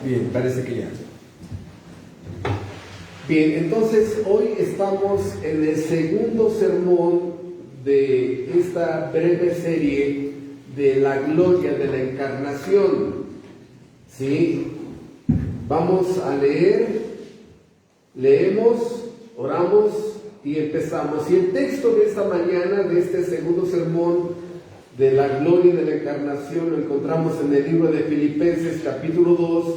Bien, parece que ya. Bien, entonces hoy estamos en el segundo sermón de esta breve serie de la gloria de la encarnación. ¿Sí? Vamos a leemos, oramos y empezamos. Y el texto de esta mañana, de este segundo sermón de la gloria de la encarnación, lo encontramos en el libro de Filipenses capítulo 2,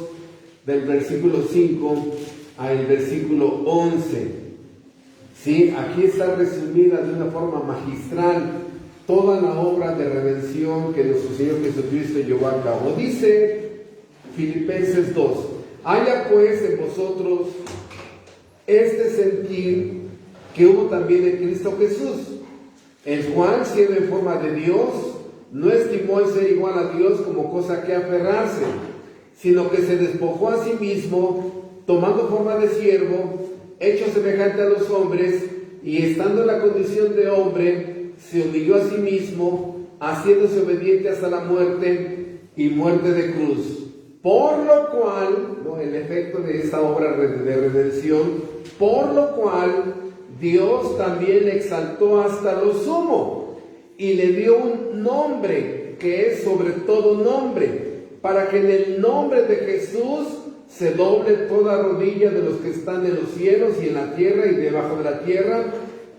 del versículo 5 al versículo 11. ¿Sí? Aquí está resumida de una forma magistral toda la obra de redención que nuestro Señor Jesucristo llevó a cabo. Dice Filipenses 2: haya pues en vosotros este sentir que hubo también en Cristo Jesús, el cual, siendo en forma de Dios, no estimó el ser igual a Dios como cosa que aferrarse, sino que se despojó a sí mismo, tomando forma de siervo, hecho semejante a los hombres, y estando en la condición de hombre, se humilló a sí mismo, haciéndose obediente hasta la muerte y muerte de cruz. Por lo cual, el efecto de esta obra de redención, por lo cual Dios también le exaltó hasta lo sumo y le dio un nombre que es sobre todo nombre, para que en el nombre de Jesús se doble toda rodilla de los que están en los cielos y en la tierra y debajo de la tierra,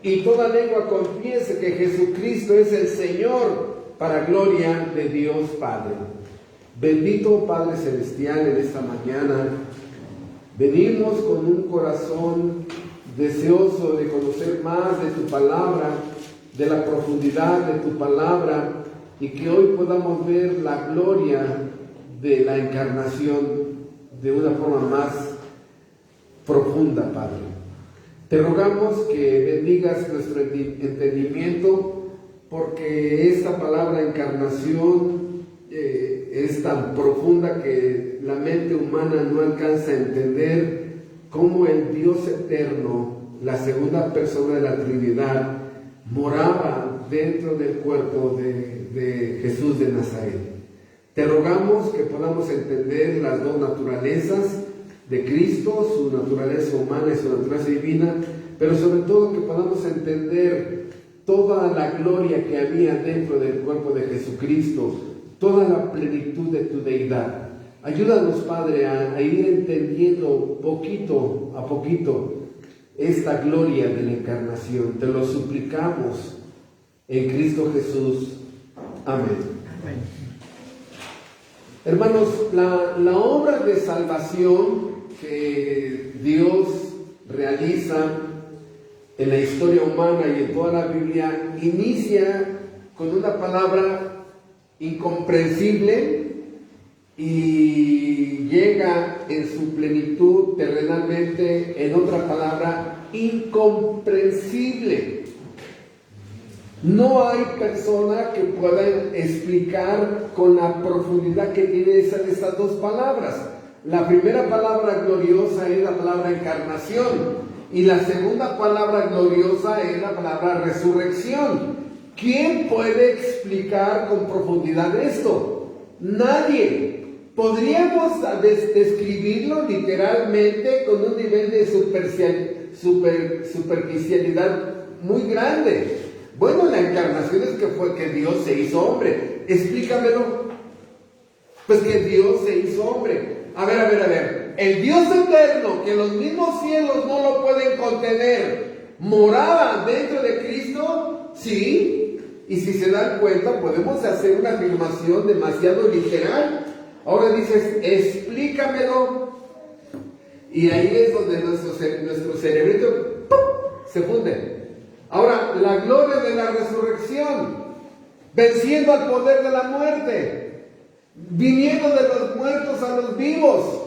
y toda lengua confiese que Jesucristo es el Señor, para gloria de Dios Padre. Bendito Padre Celestial, en esta mañana venimos con un corazón deseoso de conocer más de tu palabra, de la profundidad de tu palabra, y que hoy podamos ver la gloria de la encarnación de una forma más profunda, Padre. Te rogamos que bendigas nuestro entendimiento, porque esta palabra encarnación es tan profunda que la mente humana no alcanza a entender cómo el Dios eterno, la segunda persona de la Trinidad, moraba dentro del cuerpo de Jesús de Nazaret. Te rogamos que podamos entender las dos naturalezas de Cristo, su naturaleza humana y su naturaleza divina, pero sobre todo que podamos entender toda la gloria que había dentro del cuerpo de Jesucristo, toda la plenitud de tu deidad. Ayúdanos, Padre, a ir entendiendo poquito a poquito esta gloria de la encarnación. Te lo suplicamos en Cristo Jesús. Amén. Hermanos, la obra de salvación que Dios realiza en la historia humana y en toda la Biblia inicia con una palabra incomprensible y llega en su plenitud terrenalmente en otra palabra incomprensible. No hay persona que pueda explicar con la profundidad que tiene estas dos palabras. La primera palabra gloriosa es la palabra encarnación, y la segunda palabra gloriosa es la palabra resurrección. ¿Quién puede explicar con profundidad esto? Nadie. Podríamos describirlo literalmente con un nivel de superficialidad muy grande. Bueno, la encarnación es que fue que Dios se hizo hombre. Explícamelo. Pues que Dios se hizo hombre. A ver. El Dios eterno, que los mismos cielos no lo pueden contener, ¿moraba dentro de Cristo? Sí. Y si se dan cuenta, podemos hacer una afirmación demasiado literal. Ahora dices, explícamelo. Y ahí es donde nuestro cerebrito ¡pum!, se funde. Ahora, la gloria de la resurrección, venciendo al poder de la muerte, viniendo de los muertos a los vivos.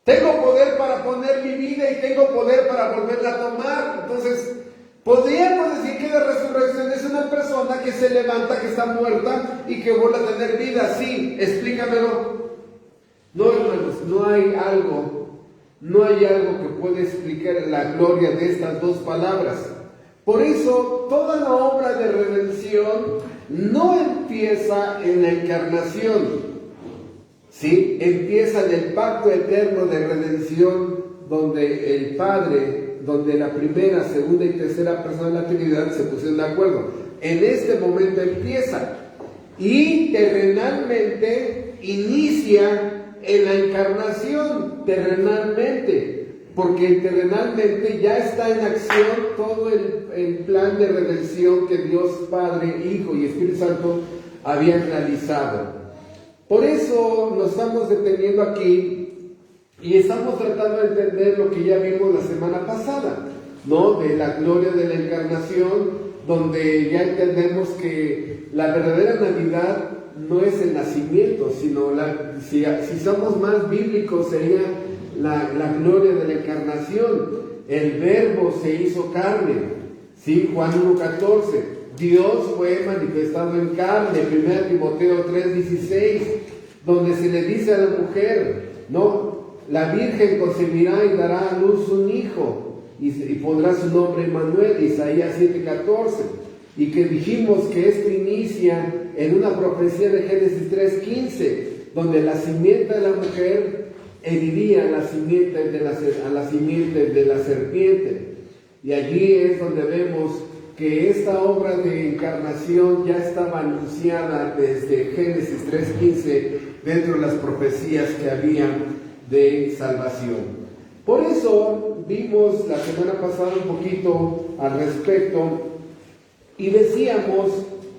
Tengo poder para poner mi vida y tengo poder para volverla a tomar. Entonces, podríamos decir que la resurrección es una persona que se levanta, que está muerta y que vuelve a tener vida. Sí, explícamelo. No, hermanos, no hay algo que pueda explicar la gloria de estas dos palabras. Por eso, toda la obra de redención no empieza en la encarnación, ¿sí? Empieza el pacto eterno de redención, donde el Padre, donde la primera, segunda y tercera persona de la Trinidad se pusieron de acuerdo. En este momento empieza, y terrenalmente inicia en la encarnación, terrenalmente, porque terrenalmente ya está en acción todo el plan de redención que Dios Padre, Hijo y Espíritu Santo habían realizado. Por eso nos estamos deteniendo aquí y estamos tratando de entender lo que ya vimos la semana pasada, ¿no? De la gloria de la encarnación, donde ya entendemos que la verdadera Navidad no es el nacimiento, sino si somos más bíblicos sería la gloria de la encarnación. El Verbo se hizo carne, ¿sí? Juan 1:14. Dios fue manifestado en carne, 1 Timoteo 3:16, donde se le dice a la mujer, ¿no? La Virgen concebirá y dará a luz un hijo, y pondrá su nombre Emmanuel, Isaías 7:14, y que dijimos que esto inicia en una profecía de Génesis 3:15, donde la simiente de la mujer heriría a la simiente de la serpiente. Y allí es donde vemos que esta obra de encarnación ya estaba anunciada desde Génesis 3:15 dentro de las profecías que había de salvación. Por eso vimos la semana pasada un poquito al respecto y decíamos,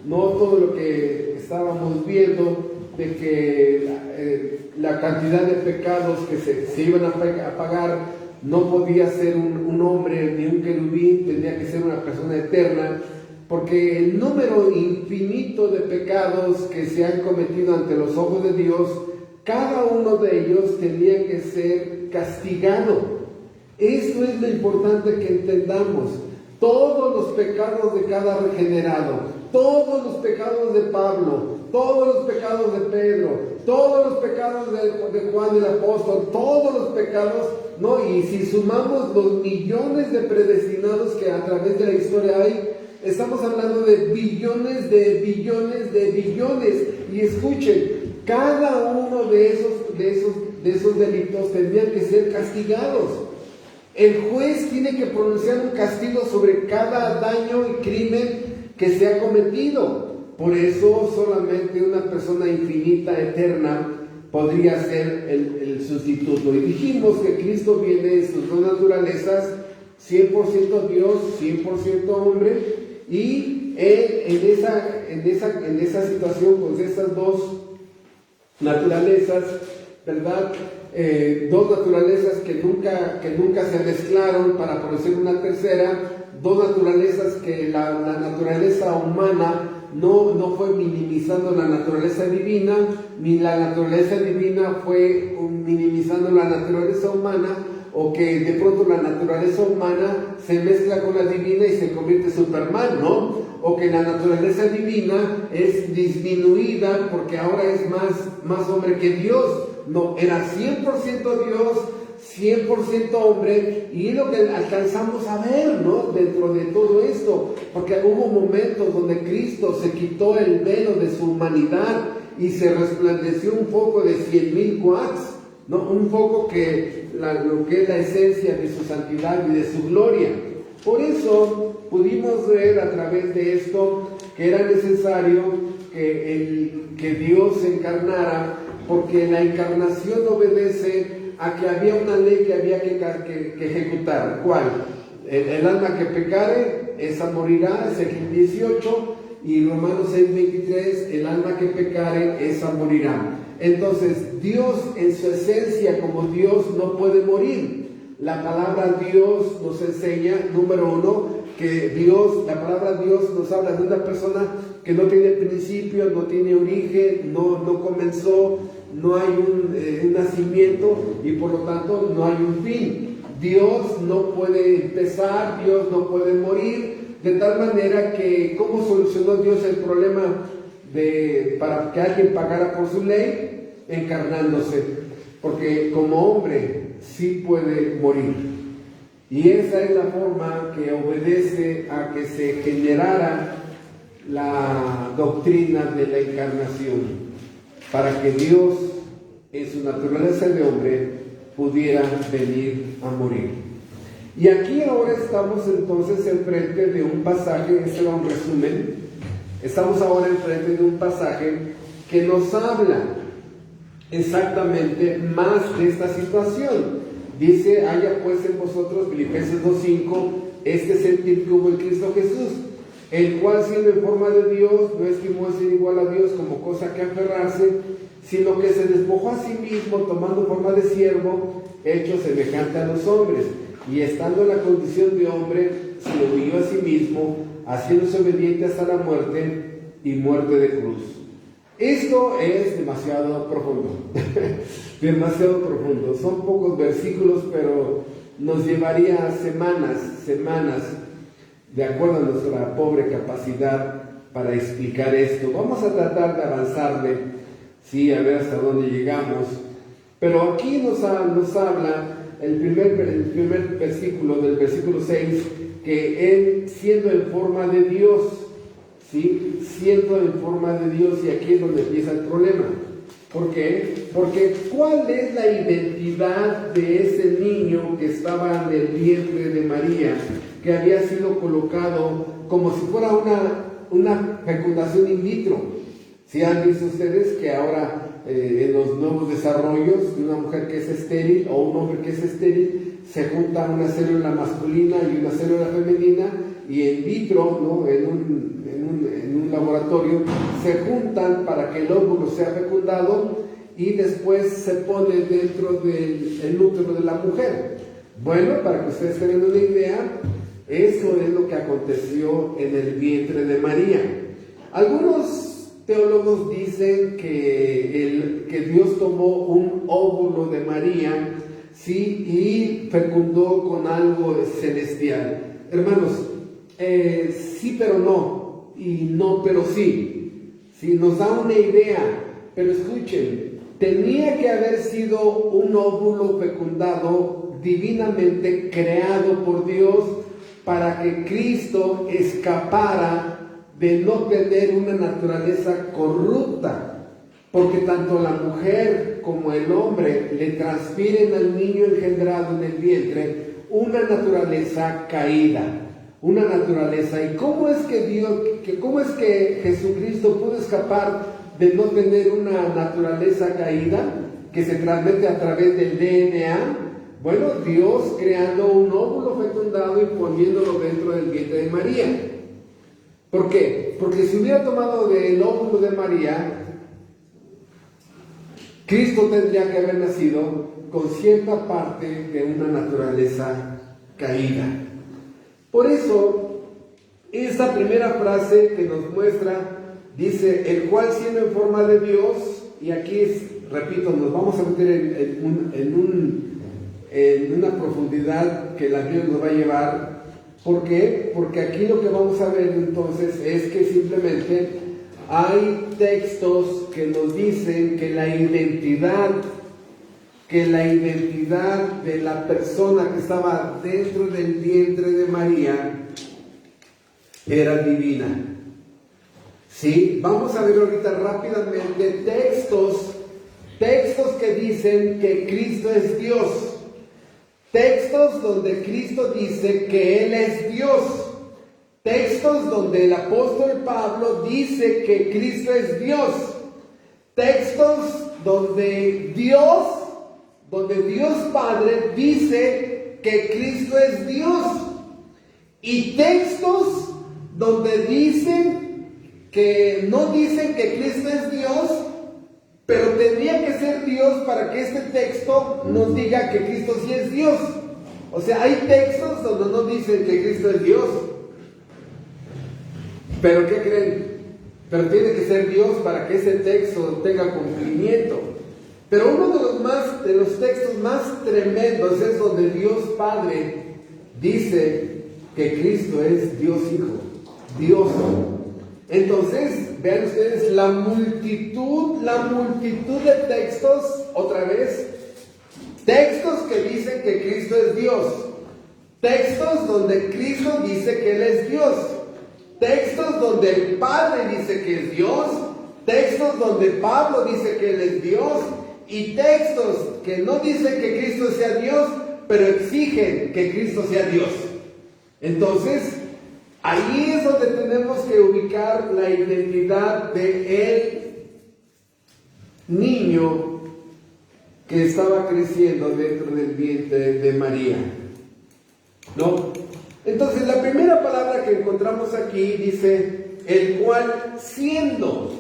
no todo lo que estábamos viendo, de que la cantidad de pecados que se iban a pagar no podía ser un hombre ni un querubín, tendría que ser una persona eterna, porque el número infinito de pecados que se han cometido ante los ojos de Dios, cada uno de ellos tendría que ser castigado. Esto es lo importante que entendamos. Todos los pecados de cada regenerado, todos los pecados de Pablo, todos los pecados de Pedro, todos los pecados de Juan el apóstol, todos los pecados, ¿no? Y si sumamos los millones de predestinados que a través de la historia hay, estamos hablando de billones de billones de billones. Y escuchen, cada uno de esos delitos tendrían que ser castigados. El juez tiene que pronunciar un castigo sobre cada daño y crimen que se ha cometido. Por eso solamente una persona infinita, eterna, podría ser el sustituto. Y dijimos que Cristo viene en sus dos naturalezas, 100% Dios, 100% hombre, y en esa situación, con esas dos naturalezas, ¿verdad? Dos naturalezas que nunca se mezclaron para producir una tercera, dos naturalezas que la naturaleza humana no fue minimizando la naturaleza divina, ni la naturaleza divina fue minimizando la naturaleza humana, o que de pronto la naturaleza humana se mezcla con la divina y se convierte en Superman, ¿no? O que la naturaleza divina es disminuida porque ahora es más hombre que Dios. No, era 100% Dios, 100% hombre, y lo que alcanzamos a ver, ¿no? Dentro de todo esto, porque hubo momentos donde Cristo se quitó el velo de su humanidad y se resplandeció un foco de 100,000 watts, ¿no? Un foco que lo que es la esencia de su santidad y de su gloria. Por eso pudimos ver a través de esto que era necesario que Dios se encarnara, porque la encarnación obedece a que había una ley que había que ejecutar. ¿Cuál? El alma que pecare, esa morirá, Ezequiel 18, y Romanos 6:23, el alma que pecare, esa morirá. Entonces, Dios en su esencia como Dios no puede morir. La palabra Dios nos enseña, número uno, que la palabra Dios nos habla de una persona que no tiene principio, no tiene origen, no comenzó, no hay un nacimiento y por lo tanto no hay un fin. Dios no puede empezar, Dios no puede morir, de tal manera que ¿cómo solucionó Dios el problema para que alguien pagara por su ley? Encarnándose, porque como hombre sí puede morir. Y esa es la forma que obedece a que se generara la doctrina de la encarnación, para que Dios en su naturaleza de hombre, pudiera venir a morir. Y aquí ahora estamos entonces enfrente de un pasaje, este era un resumen, estamos ahora enfrente de un pasaje que nos habla exactamente más de esta situación. Dice, haya pues en vosotros, Filipenses 2:5, este sentir que hubo en Cristo Jesús, el cual siendo en forma de Dios, no estimó ser igual a Dios como cosa que aferrarse, sino que se despojó a sí mismo, tomando forma de siervo, hecho semejante a los hombres, y estando en la condición de hombre, se humilló a sí mismo, haciéndose obediente hasta la muerte y muerte de cruz. Esto es demasiado profundo, demasiado profundo. Son pocos versículos, pero nos llevaría semanas, de acuerdo a nuestra pobre capacidad, para explicar esto. Vamos a tratar de avanzarle, sí, a ver hasta dónde llegamos. Pero aquí nos habla el primer versículo, del versículo 6, que Él, siendo en forma de Dios, ¿sí? Siendo en forma de Dios, y aquí es donde empieza el problema. ¿Por qué? Porque ¿cuál es la identidad de ese niño que estaba en el vientre de María, que había sido colocado como si fuera una fecundación in vitro? ¿Sí han visto ustedes que ahora en los nuevos desarrollos de una mujer que es estéril o un hombre que es estéril, se junta una célula masculina y una célula femenina, y in vitro, ¿no? en un laboratorio, se juntan para que el óvulo sea fecundado y después se pone dentro del útero de la mujer? Bueno, para que ustedes tengan una idea, eso es lo que aconteció en el vientre de María. Algunos teólogos dicen que Dios tomó un óvulo de María, ¿sí? Y fecundó con algo celestial. Hermanos, sí pero no, y no pero sí. Sí, nos da una idea, pero escuchen, tenía que haber sido un óvulo fecundado, divinamente creado por Dios, para que Cristo escapara de no tener una naturaleza corrupta, porque tanto la mujer como el hombre le transfieren al niño engendrado en el vientre una naturaleza caída, una naturaleza. ¿Y cómo es que Jesucristo pudo escapar de no tener una naturaleza caída que se transmite a través del DNA? Bueno, Dios creando un óvulo fecundado y poniéndolo dentro del vientre de María. ¿Por qué? Porque si hubiera tomado del óvulo de María, Cristo tendría que haber nacido con cierta parte de una naturaleza caída. Por eso, esta primera frase que nos muestra, dice, el cual siendo en forma de Dios, y aquí repito, nos vamos a meter en una profundidad que la Biblia nos va a llevar. ¿Por qué? Porque aquí lo que vamos a ver entonces es que simplemente hay textos que nos dicen que la identidad de la persona que estaba dentro del vientre de María era divina. ¿Sí? Vamos a ver ahorita rápidamente textos que dicen que Cristo es Dios. Textos donde Cristo dice que Él es Dios. Textos donde el apóstol Pablo dice que Cristo es Dios. Textos donde Dios Padre dice que Cristo es Dios. Y textos donde no dicen que Cristo es Dios, pero tendría que ser Dios para que este texto nos diga que Cristo sí es Dios. O sea, hay textos donde no dicen que Cristo es Dios. ¿Pero qué creen? Pero tiene que ser Dios para que ese texto tenga cumplimiento. Pero uno de los textos más tremendos es donde Dios Padre dice que Cristo es Dios Hijo, Dios. Entonces, vean ustedes la multitud de textos, otra vez, textos que dicen que Cristo es Dios, textos donde Cristo dice que Él es Dios, textos donde el Padre dice que es Dios, textos donde Pablo dice que Él es Dios, y textos que no dicen que Cristo sea Dios, pero exigen que Cristo sea Dios. Entonces, ahí es donde tenemos que ubicar la identidad de el niño que estaba creciendo dentro del vientre de María, ¿no? Entonces, la primera palabra que encontramos aquí dice, el cual siendo.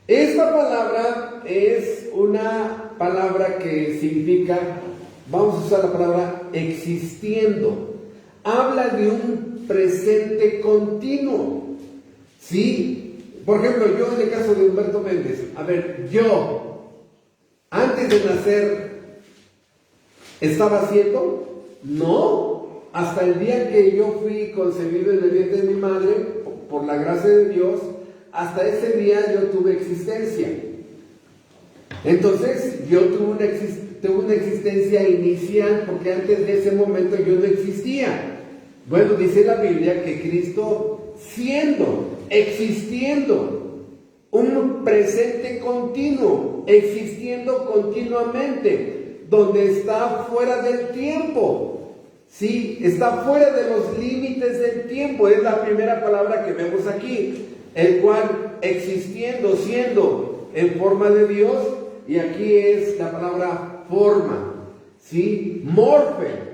Esta palabra es una palabra que significa, vamos a usar la palabra existiendo. Habla de un presente continuo, ¿sí? Por ejemplo, yo en el caso de Humberto Méndez, a ver, yo, antes de nacer, ¿estaba haciendo? No, hasta el día que yo fui concebido en el vientre de mi madre, por la gracia de Dios, hasta ese día yo tuve existencia. Entonces, yo tuve una existencia inicial, porque antes de ese momento yo no existía. Bueno, dice la Biblia que Cristo existiendo, un presente continuo, existiendo continuamente, donde está fuera del tiempo, ¿sí? Está fuera de los límites del tiempo, es la primera palabra que vemos aquí, el cual existiendo, siendo en forma de Dios, y aquí es la palabra forma, ¿sí? Morfe.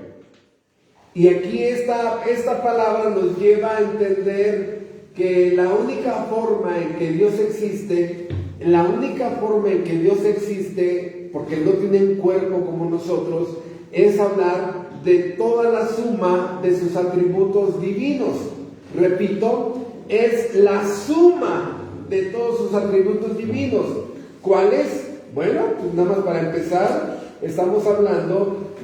Y aquí esta palabra nos lleva a entender que la única forma en que Dios existe, porque no tiene un cuerpo como nosotros, es hablar de toda la suma de sus atributos divinos. Repito, es la suma de todos sus atributos divinos. ¿Cuáles? Bueno, pues nada más para empezar, estamos hablando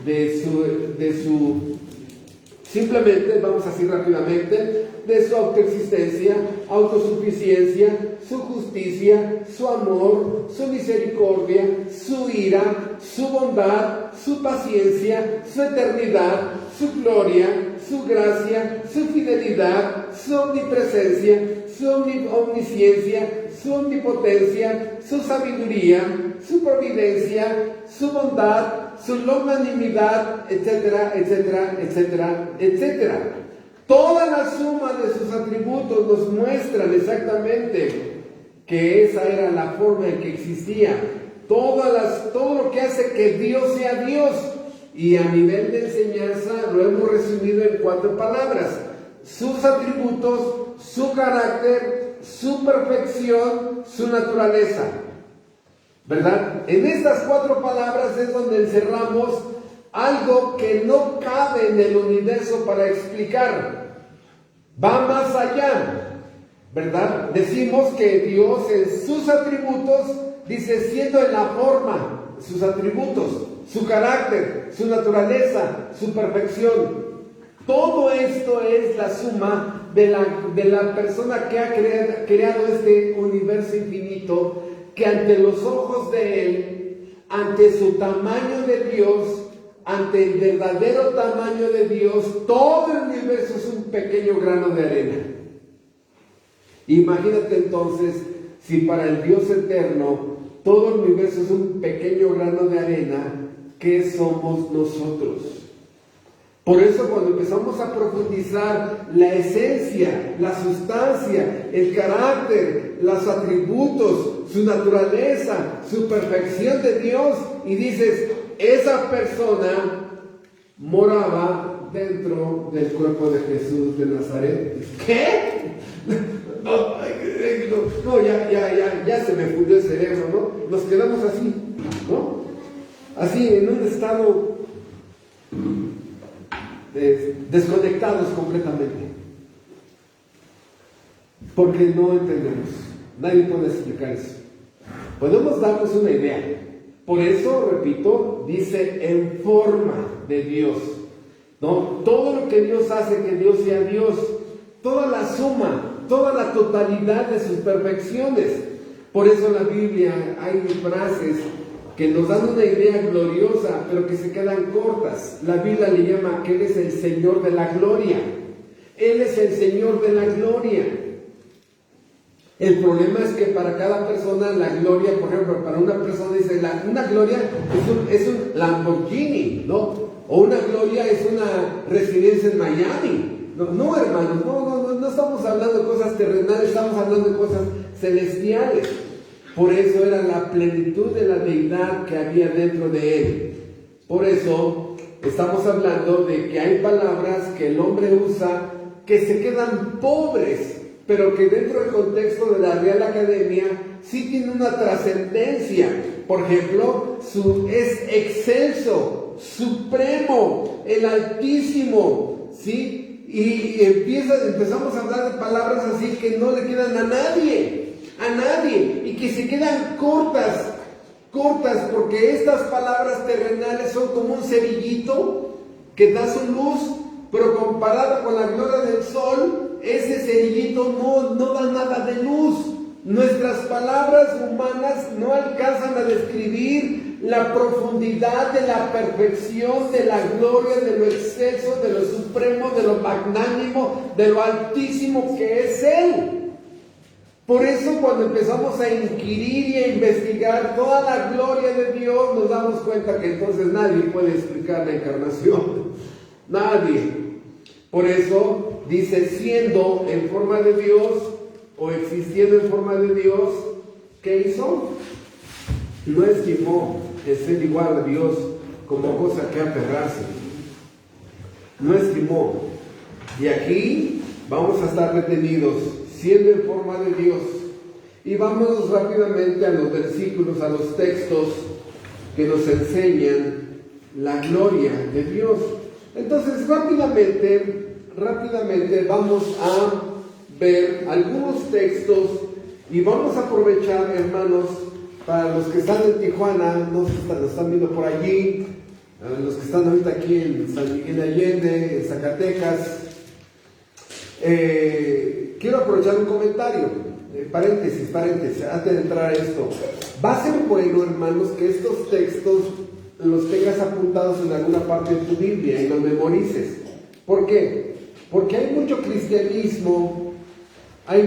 simplemente, vamos así rápidamente, de su autoexistencia, autosuficiencia, su justicia, su amor, su misericordia, su ira, su bondad, su paciencia, su eternidad, su gloria, su gracia, su fidelidad, su omnipresencia, su omnisciencia, su omnipotencia, su sabiduría, su providencia, su bondad, su longanimidad, etcétera, etcétera, etcétera, etcétera. Toda la suma de sus atributos nos muestran exactamente que esa era la forma en que existía. Todo lo que hace que Dios sea Dios. Y a nivel de enseñanza lo hemos resumido en 4 palabras. Sus atributos, su carácter, su perfección, su naturaleza. ¿Verdad? En estas 4 palabras es donde encerramos algo que no cabe en el universo para explicar. Va más allá, ¿verdad? Decimos que Dios en sus atributos, dice, siendo en la forma, sus atributos, su carácter, su naturaleza, su perfección. Todo esto es la suma de la persona que ha creado este universo infinito, que ante los ojos de Él, ante su tamaño de Dios, ante el verdadero tamaño de Dios, todo el universo es un pequeño grano de arena. Imagínate entonces, si para el Dios eterno todo el universo es un pequeño grano de arena, ¿qué somos nosotros? Por eso cuando empezamos a profundizar la esencia, la sustancia, el carácter, los atributos, su naturaleza, su perfección de Dios, y dices, esa persona moraba dentro del cuerpo de Jesús de Nazaret. ¿Qué? No, ya se me fundió el cerebro, ¿no? Nos quedamos así, ¿no? Así, en un estado desconectados completamente. Porque no entendemos. Nadie puede explicar eso. Podemos darnos una idea. Por eso, repito, dice en forma de Dios, ¿no? Todo lo que Dios hace que Dios sea Dios, toda la suma, toda la totalidad de sus perfecciones. Por eso en la Biblia hay frases que nos dan una idea gloriosa, pero que se quedan cortas. La Biblia le llama que Él es el Señor de la gloria. Él es el Señor de la gloria. El problema es que para cada persona la gloria, por ejemplo, para una persona dice, una gloria es un Lamborghini, ¿no? O una gloria es una residencia en Miami. No, hermanos, no estamos hablando de cosas terrenales, estamos hablando de cosas celestiales. Por eso era la plenitud de la deidad que había dentro de él. Por eso estamos hablando de que hay palabras que el hombre usa que se quedan pobres, pero que dentro del contexto de la Real Academia sí tiene una trascendencia. Por ejemplo, es excelso, supremo, el Altísimo, ¿sí? Y empezamos a hablar de palabras así que no le quedan a nadie, y que se quedan cortas, porque estas palabras terrenales son como un cerillito que da su luz, pero comparado con la gloria del sol, ese cerillito no da nada de luz. Nuestras palabras humanas no alcanzan a describir la profundidad de la perfección, de la gloria, de lo excelso, de lo supremo, de lo magnánimo, de lo altísimo que es Él. Por eso cuando empezamos a inquirir y a investigar toda la gloria de Dios, nos damos cuenta que entonces nadie puede explicar la encarnación. Nadie. Por eso dice, siendo en forma de Dios o existiendo en forma de Dios, ¿qué hizo? No estimó el ser igual a Dios como cosa que aferrarse. No estimó. Y aquí vamos a estar retenidos, siendo en forma de Dios. Y vamos rápidamente a los versículos, a los textos que nos enseñan la gloria de Dios. Entonces, rápidamente vamos a ver algunos textos y vamos a aprovechar, hermanos, para los que están en Tijuana, nos están viendo por allí, los que están ahorita aquí en San Miguel de Allende, en Zacatecas. Quiero aprovechar un comentario, paréntesis, antes de entrar a esto. Va a ser bueno, hermanos, que estos textos los tengas apuntados en alguna parte de tu Biblia y los memorices. ¿Por qué? Porque hay mucho cristianismo que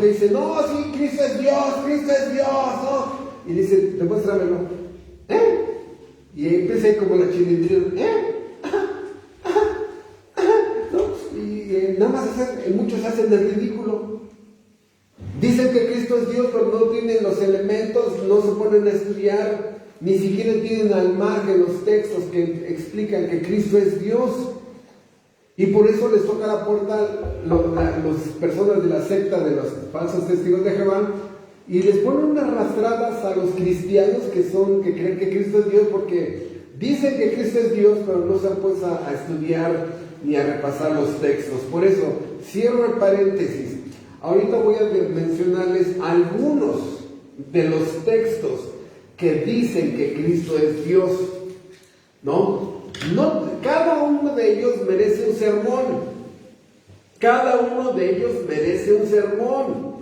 dice, no, sí, Cristo es Dios, ¿no? Y dice, demuéstramelo. Y ahí empecé como la chilindrina, ¿no? Y nada más muchos hacen el ridículo. Dicen que Cristo es Dios, pero no tienen los elementos, no se ponen a estudiar, ni siquiera tienen al margen los textos que explican que Cristo es Dios. Y por eso les toca la puerta las personas de la secta de los falsos testigos de Jehová y les ponen unas arrastradas a los cristianos que creen que Cristo es Dios, porque dicen que Cristo es Dios, pero no se han puesto a estudiar ni a repasar los textos. Por eso, cierro el paréntesis. Ahorita voy a mencionarles algunos de los textos que dicen que Cristo es Dios, ¿no? Cada uno de ellos merece un sermón.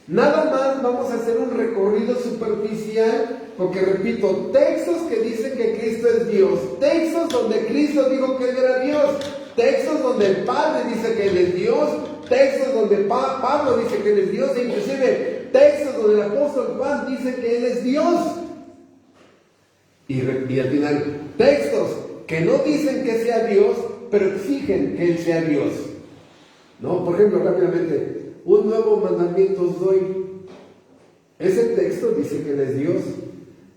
Nada más vamos a hacer un recorrido superficial, porque repito, textos que dicen que Cristo es Dios, textos donde Cristo dijo que Él era Dios, textos donde el Padre dice que Él es Dios, textos donde Pablo dice que Él es Dios, e inclusive textos donde el apóstol Juan dice que Él es Dios. Y al final, textos que no dicen que sea Dios, pero exigen que Él sea Dios, ¿no? Por ejemplo, rápidamente, un nuevo mandamiento os doy. Ese texto dice que Él es Dios.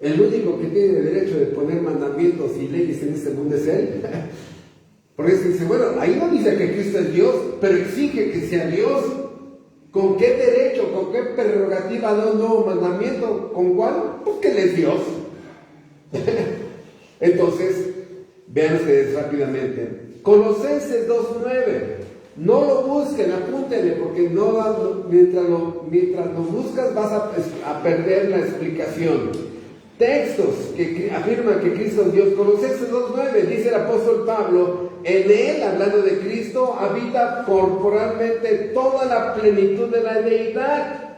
El único que tiene derecho de poner mandamientos y leyes en este mundo es Él. Porque se dice, bueno, ahí no dice que Cristo es Dios, pero exige que sea Dios. ¿Con qué derecho, con qué prerrogativa da un nuevo mandamiento? ¿Con cuál? Pues que Él es Dios. Entonces, vean ustedes rápidamente. Colosenses 2:9. No lo busquen, apúntenle, porque mientras lo buscas vas a perder la explicación. Textos que afirman que Cristo es Dios. Colosenses 2:9, dice el apóstol Pablo, en Él, hablando de Cristo, habita corporalmente toda la plenitud de la deidad.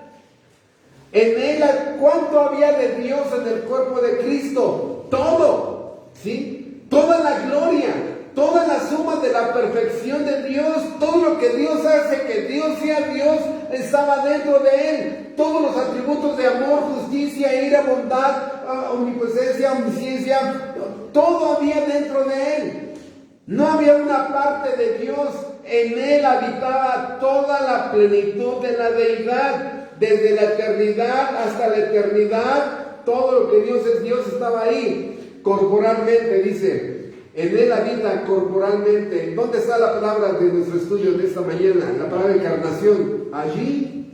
En Él, ¿cuánto había de Dios en el cuerpo de Cristo? Todo, ¿sí? Toda la gloria. toda la suma de la perfección de Dios, todo lo que Dios hace, que Dios sea Dios, estaba dentro de Él. Todos los atributos de amor, justicia, ira, bondad, omnipresencia, omnisciencia, todo había dentro de Él. No había una parte de Dios, en Él habitaba toda la plenitud de la deidad. Desde la eternidad hasta la eternidad, todo lo que Dios es Dios estaba ahí. Corporalmente, dice, en Él habita corporalmente. ¿Dónde está la palabra de nuestro estudio de esta mañana? La palabra encarnación. Allí.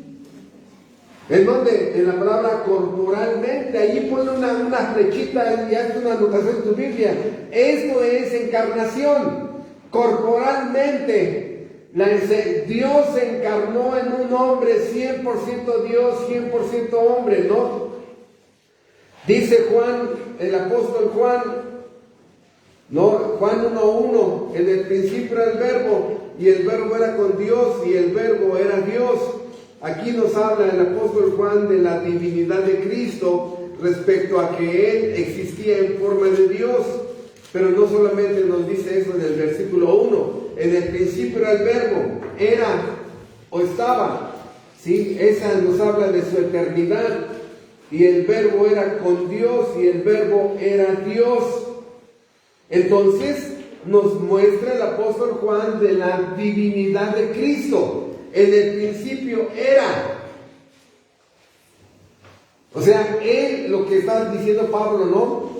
¿En dónde? En la palabra corporalmente. Allí pone una flechita y hace una anotación en tu Biblia. Esto es encarnación. Corporalmente. Dios se encarnó en un hombre, 100% Dios, 100% hombre, ¿no? Dice Juan, el apóstol Juan, ¿no? Juan 1:1, en el principio era el verbo, y el verbo era con Dios, y el verbo era Dios. Aquí nos habla el apóstol Juan de la divinidad de Cristo respecto a que Él existía en forma de Dios. Pero no solamente nos dice eso en el versículo 1, en el principio era el verbo, era o estaba, ¿sí? Esa nos habla de su eternidad, y el verbo era con Dios, y el verbo era Dios. Entonces nos muestra el apóstol Juan de la divinidad de Cristo. En el principio era. O sea, Él, lo que está diciendo Pablo, ¿no?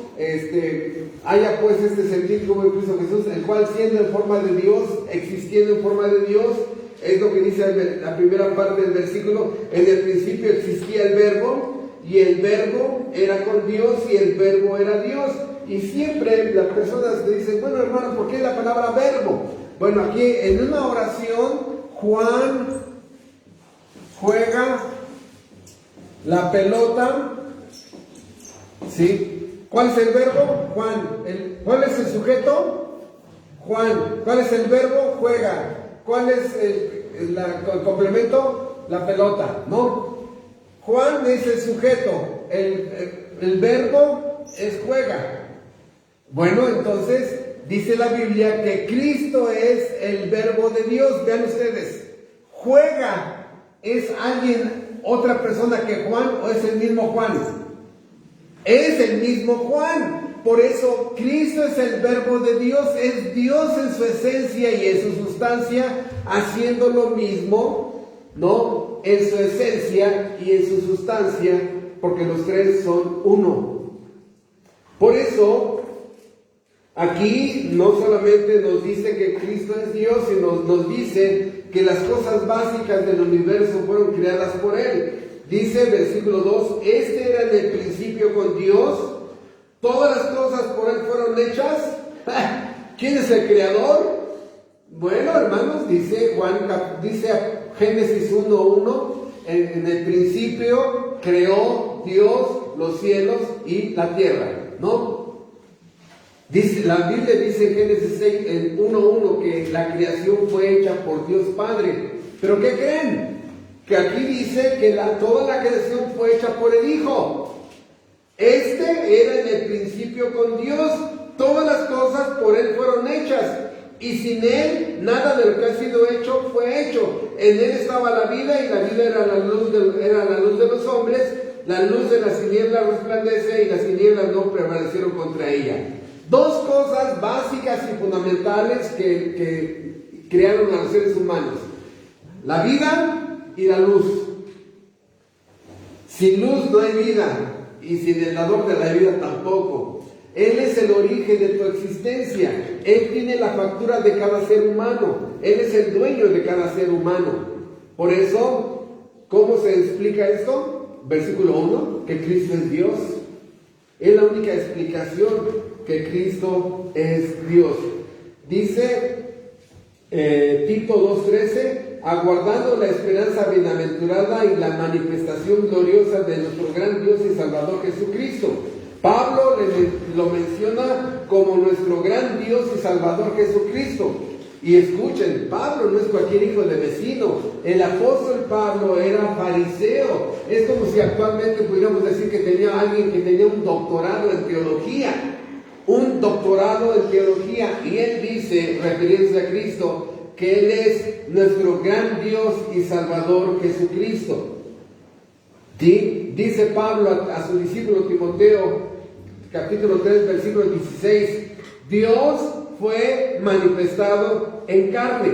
Haya pues este sentir como en Cristo Jesús, el cual siendo en forma de Dios, existiendo en forma de Dios, es lo que dice la primera parte del versículo. En el principio existía el verbo, y el verbo era con Dios, y el verbo era Dios. Y siempre las personas dicen, bueno, hermano, ¿por qué la palabra verbo? Bueno, aquí en una oración Juan juega la pelota, ¿sí? ¿Cuál es el verbo? Juan. ¿Cuál es el sujeto? Juan. ¿Cuál es el verbo? Juega. ¿Cuál es el complemento? La pelota, ¿no? Juan es el sujeto. El verbo es juega. Bueno, entonces dice la Biblia que Cristo es el verbo de Dios. Vean ustedes. Juega es alguien, otra persona que Juan, o es el mismo Juan. Es el mismo Juan. Por eso Cristo es el verbo de Dios, es Dios en su esencia y en su sustancia, haciendo lo mismo, ¿no? En su esencia y en su sustancia, porque los tres son uno. Por eso, aquí no solamente nos dice que Cristo es Dios, sino nos dice que las cosas básicas del universo fueron creadas por Él. Dice versículo 2, este era en el principio con Dios, todas las cosas por Él fueron hechas. ¿Quién es el creador? Bueno, hermanos, dice Génesis 1:1, en el principio creó Dios los cielos y la tierra, ¿no? Dice, la Biblia dice en Génesis 1:1 que la creación fue hecha por Dios Padre. ¿Pero qué creen? Que aquí dice que toda la creación fue hecha por el Hijo. Este era en el principio con Dios. Todas las cosas por Él fueron hechas. Y sin Él, nada de lo que ha sido hecho fue hecho. En Él estaba la vida, y la vida era la luz de los hombres. La luz de las tinieblas resplandece, y las tinieblas no prevalecieron contra ella. Dos cosas básicas y fundamentales que crearon a los seres humanos: la vida y la luz. Sin luz no hay vida, y sin el dador de la vida tampoco. Él es el origen de tu existencia. Él tiene la factura de cada ser humano. Él es el dueño de cada ser humano. Por eso, ¿cómo se explica esto? Versículo 1, que Cristo es Dios. Es la única explicación, que Cristo es Dios. Dice Tito 2:13, aguardando la esperanza bienaventurada y la manifestación gloriosa de nuestro gran Dios y Salvador Jesucristo. Pablo lo menciona como nuestro gran Dios y Salvador Jesucristo. Y escuchen, Pablo no es cualquier hijo de vecino. El apóstol Pablo era fariseo. Es como si actualmente pudiéramos decir que tenía alguien que tenía un doctorado en teología. un doctorado en teología, y él dice, refiriéndose a Cristo, que Él es nuestro gran Dios y Salvador Jesucristo. Dice Pablo a su discípulo Timoteo, capítulo 3, versículo 16, Dios fue manifestado en carne.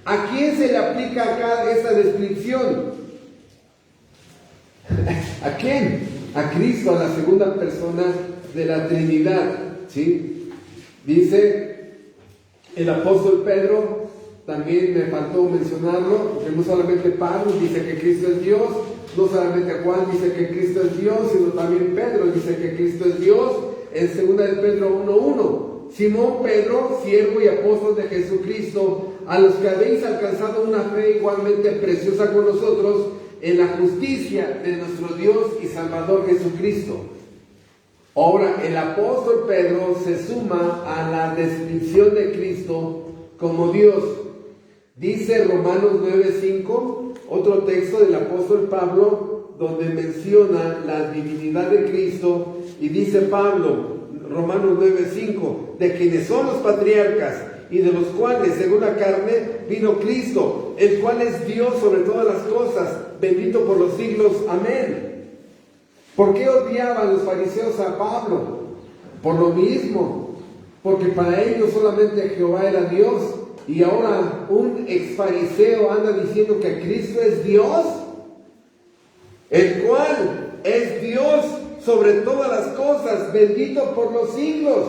¿A quién se le aplica acá esta descripción? ¿A quién? A Cristo, a la segunda persona de la Trinidad. ¿Sí? Dice el apóstol Pedro, también me faltó mencionarlo, porque no solamente Pablo dice que Cristo es Dios, no solamente Juan dice que Cristo es Dios, sino también Pedro dice que Cristo es Dios, en 2 de Pedro 1:1. Simón Pedro, siervo y apóstol de Jesucristo, a los que habéis alcanzado una fe igualmente preciosa con nosotros, en la justicia de nuestro Dios y Salvador Jesucristo. Ahora, el apóstol Pedro se suma a la descripción de Cristo como Dios. Dice Romanos 9:5, otro texto del apóstol Pablo, donde menciona la divinidad de Cristo, y dice Pablo, Romanos 9:5, de quienes son los patriarcas, y de los cuales, según la carne, vino Cristo, el cual es Dios sobre todas las cosas, bendito por los siglos. Amén. ¿Por qué odiaban los fariseos a Pablo? Por lo mismo, porque para ellos solamente Jehová era Dios, y ahora un ex fariseo anda diciendo que Cristo es Dios, el cual es Dios sobre todas las cosas, bendito por los siglos.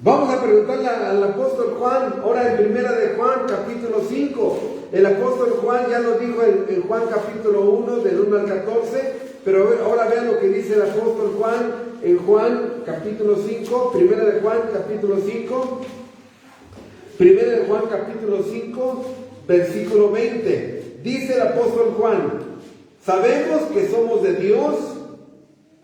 Vamos a preguntarle al apóstol Juan, ahora en primera de Juan, capítulo 5. El apóstol Juan ya lo dijo en Juan capítulo 1, del 1 al 14, pero ahora vean lo que dice el apóstol Juan en Juan capítulo 5, primera de Juan capítulo 5, primera de Juan capítulo 5, versículo 20. Dice el apóstol Juan, sabemos que somos de Dios,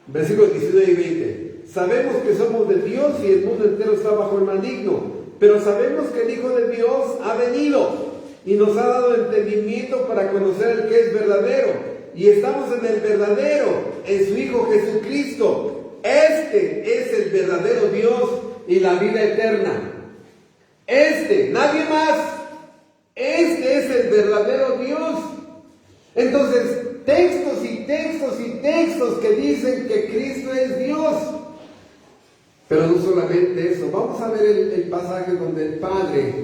versículos 19 y 20. Sabemos que somos de Dios y el mundo entero está bajo el maligno, pero sabemos que el Hijo de Dios ha venido y nos ha dado entendimiento para conocer el que es verdadero, y estamos en el verdadero, en su Hijo Jesucristo. Este es el verdadero Dios y la vida eterna. Nadie más. Este es el verdadero Dios. Entonces, textos y textos y textos que dicen que Cristo es Dios. Pero no solamente eso, vamos a ver el pasaje donde el Padre,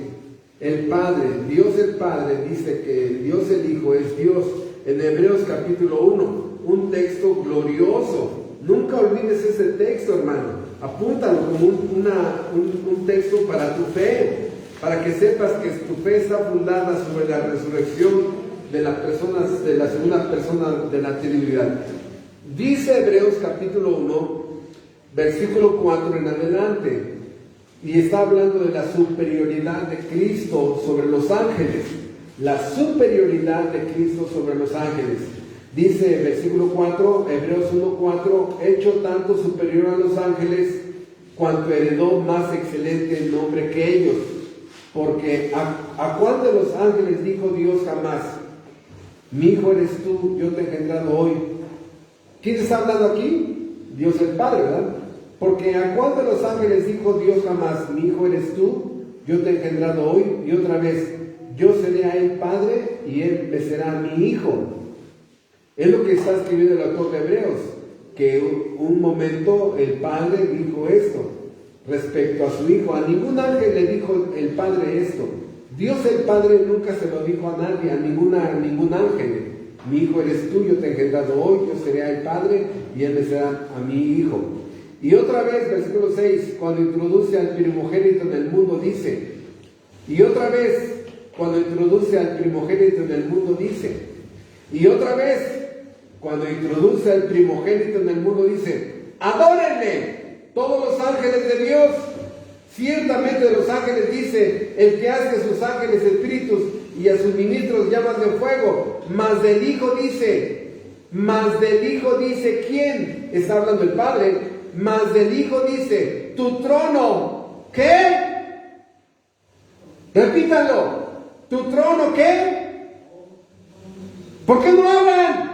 Dios el Padre, dice que Dios el Hijo es Dios, en Hebreos capítulo 1, un texto glorioso. Nunca olvides ese texto, hermano, apúntalo como un texto para tu fe, para que sepas que tu fe está fundada sobre la resurrección de las personas, de la segunda persona de la Trinidad. Dice Hebreos capítulo 1, versículo 4 en adelante, y está hablando de la superioridad de Cristo sobre los ángeles. La superioridad de Cristo sobre los ángeles. Dice versículo 4, Hebreos 1:4, hecho tanto superior a los ángeles, cuanto heredó más excelente nombre que ellos. Porque ¿a cuál de los ángeles dijo Dios jamás? Mi hijo eres tú, yo te he engendrado hoy? ¿Quién está hablando aquí? Dios el Padre, ¿verdad? Porque ¿a cuál de los ángeles dijo Dios jamás? Mi hijo eres tú, yo te he engendrado hoy? Y otra vez, yo seré a él padre y él me será mi hijo. Es lo que está escribiendo el autor de Hebreos, que un momento el Padre dijo esto respecto a su Hijo. A ningún ángel le dijo el Padre esto. Dios el Padre nunca se lo dijo a nadie, a ningún ángel. Mi hijo eres tú, yo te he engendrado hoy, yo seré a el Padre y él me será a mi hijo. Y otra vez, versículo 6, cuando introduce al primogénito en el mundo dice, y otra vez, cuando introduce al primogénito en el mundo dice, y otra vez, cuando introduce al primogénito en el mundo dice, adórenle todos los ángeles de Dios. Ciertamente de los ángeles dice, el que hace a sus ángeles espíritus y a sus ministros llamas de fuego. Mas del Hijo dice, ¿quién? Está hablando el Padre. Mas del Hijo dice, tu trono, ¿qué? Repítalo, ¿tu trono qué? ¿Por qué no hablan?